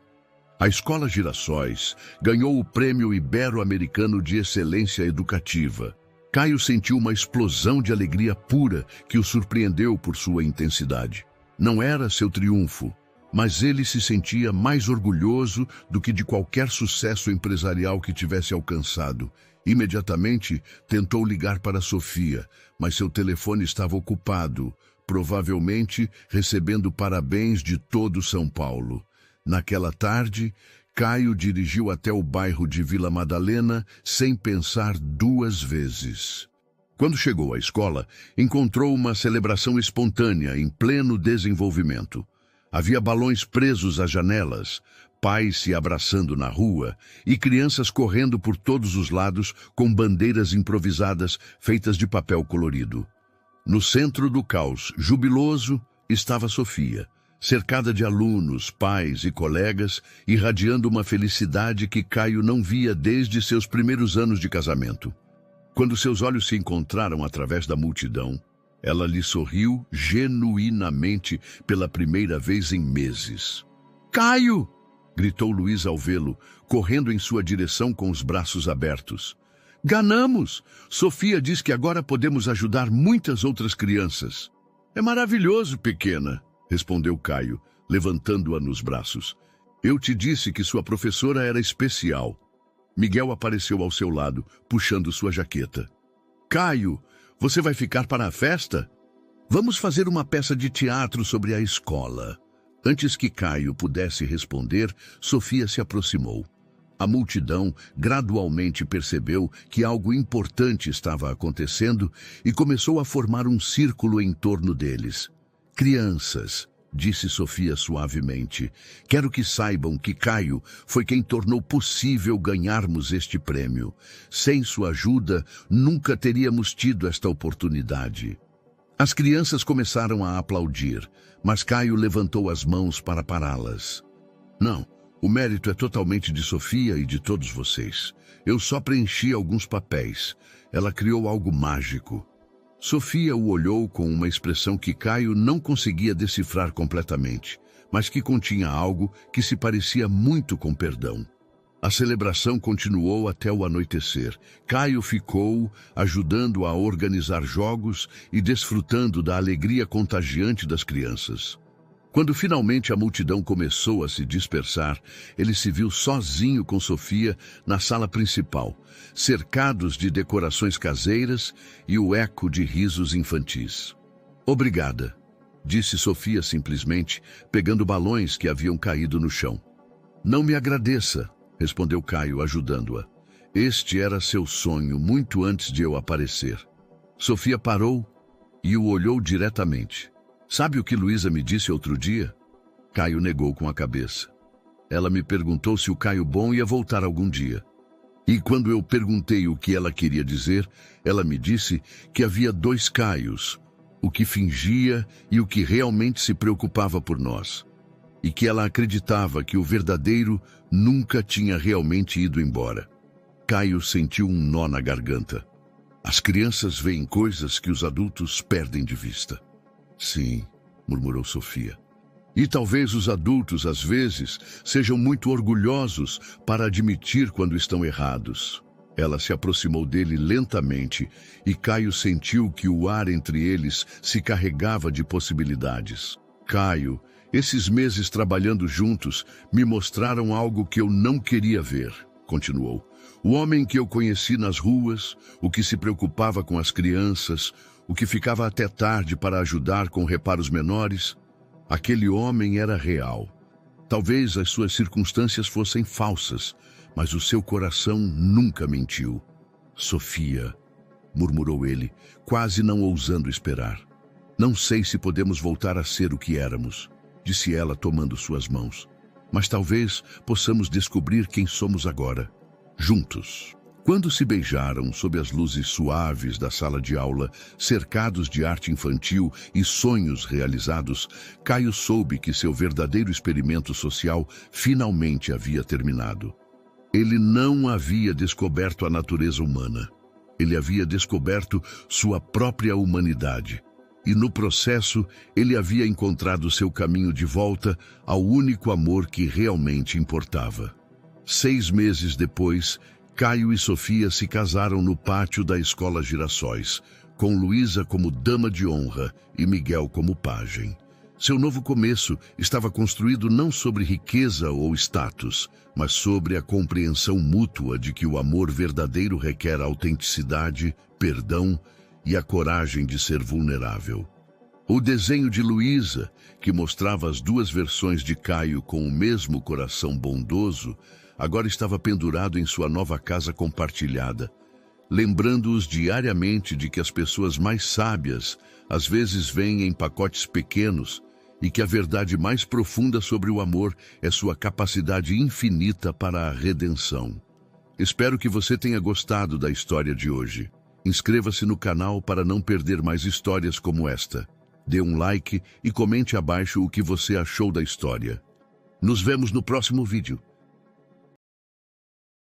A Escola Girassóis ganhou o Prêmio Ibero-Americano de Excelência Educativa. Caio sentiu uma explosão de alegria pura que o surpreendeu por sua intensidade. Não era seu triunfo, mas ele se sentia mais orgulhoso do que de qualquer sucesso empresarial que tivesse alcançado. Imediatamente tentou ligar para Sofia, mas seu telefone estava ocupado, provavelmente recebendo parabéns de todo São Paulo. Naquela tarde, Caio dirigiu até o bairro de Vila Madalena sem pensar 2 vezes. Quando chegou à escola, encontrou uma celebração espontânea em pleno desenvolvimento. Havia balões presos às janelas, pais se abraçando na rua e crianças correndo por todos os lados com bandeiras improvisadas feitas de papel colorido. No centro do caos, jubiloso, estava Sofia, cercada de alunos, pais e colegas, irradiando uma felicidade que Caio não via desde seus primeiros anos de casamento. Quando seus olhos se encontraram através da multidão, ela lhe sorriu genuinamente pela primeira vez em meses. "Caio!" gritou Luiz ao vê-lo, correndo em sua direção com os braços abertos. "Ganhamos! Sofia diz que agora podemos ajudar muitas outras crianças." "É maravilhoso, pequena," respondeu Caio, levantando-a nos braços. "Eu te disse que sua professora era especial." Miguel apareceu ao seu lado, puxando sua jaqueta. "Caio, você vai ficar para a festa? Vamos fazer uma peça de teatro sobre a escola." Antes que Caio pudesse responder, Sofia se aproximou. A multidão gradualmente percebeu que algo importante estava acontecendo e começou a formar um círculo em torno deles. "Crianças", disse Sofia suavemente, "quero que saibam que Caio foi quem tornou possível ganharmos este prêmio. Sem sua ajuda, nunca teríamos tido esta oportunidade." As crianças começaram a aplaudir, mas Caio levantou as mãos para pará-las. "Não, o mérito é totalmente de Sofia e de todos vocês. Eu só preenchi alguns papéis. Ela criou algo mágico." Sofia o olhou com uma expressão que Caio não conseguia decifrar completamente, mas que continha algo que se parecia muito com perdão. A celebração continuou até o anoitecer. Caio ficou ajudando a organizar jogos e desfrutando da alegria contagiante das crianças. Quando finalmente a multidão começou a se dispersar, ele se viu sozinho com Sofia na sala principal, cercados de decorações caseiras e o eco de risos infantis. "Obrigada", disse Sofia simplesmente, pegando balões que haviam caído no chão. Não me agradeça, respondeu Caio, ajudando-a. Este era seu sonho muito antes de eu aparecer. Sofia parou e o olhou diretamente. Sabe o que Luísa me disse outro dia? Caio negou com a cabeça. Ela me perguntou se o Caio bom ia voltar algum dia. E quando eu perguntei o que ela queria dizer, ela me disse que havia 2 Caios, o que fingia e o que realmente se preocupava por nós. E que ela acreditava que o verdadeiro nunca tinha realmente ido embora. Caio sentiu um nó na garganta. As crianças veem coisas que os adultos perdem de vista. Sim, murmurou Sofia. E talvez os adultos, às vezes, sejam muito orgulhosos para admitir quando estão errados. Ela se aproximou dele lentamente e Caio sentiu que o ar entre eles se carregava de possibilidades. Caio, esses meses trabalhando juntos me mostraram algo que eu não queria ver, continuou. O homem que eu conheci nas ruas, o que se preocupava com as crianças, o que ficava até tarde para ajudar com reparos menores, aquele homem era real. Talvez as suas circunstâncias fossem falsas, mas o seu coração nunca mentiu. Sofia, murmurou ele, quase não ousando esperar. Não sei se podemos voltar a ser o que éramos, disse ela tomando suas mãos. Mas talvez possamos descobrir quem somos agora, juntos. Quando se beijaram sob as luzes suaves da sala de aula, cercados de arte infantil e sonhos realizados, Caio soube que seu verdadeiro experimento social finalmente havia terminado. Ele não havia descoberto a natureza humana. Ele havia descoberto sua própria humanidade. E no processo, ele havia encontrado seu caminho de volta ao único amor que realmente importava. 6 meses depois, Caio e Sofia se casaram no pátio da Escola Girassóis, com Luísa como dama de honra e Miguel como pajem. Seu novo começo estava construído não sobre riqueza ou status, mas sobre a compreensão mútua de que o amor verdadeiro requer autenticidade, perdão e a coragem de ser vulnerável. O desenho de Luísa, que mostrava as 2 versões de Caio com o mesmo coração bondoso, agora estava pendurado em sua nova casa compartilhada, lembrando-os diariamente de que as pessoas mais sábias às vezes vêm em pacotes pequenos e que a verdade mais profunda sobre o amor é sua capacidade infinita para a redenção. Espero que você tenha gostado da história de hoje. Inscreva-se no canal para não perder mais histórias como esta. Dê um like e comente abaixo o que você achou da história. Nos vemos no próximo vídeo.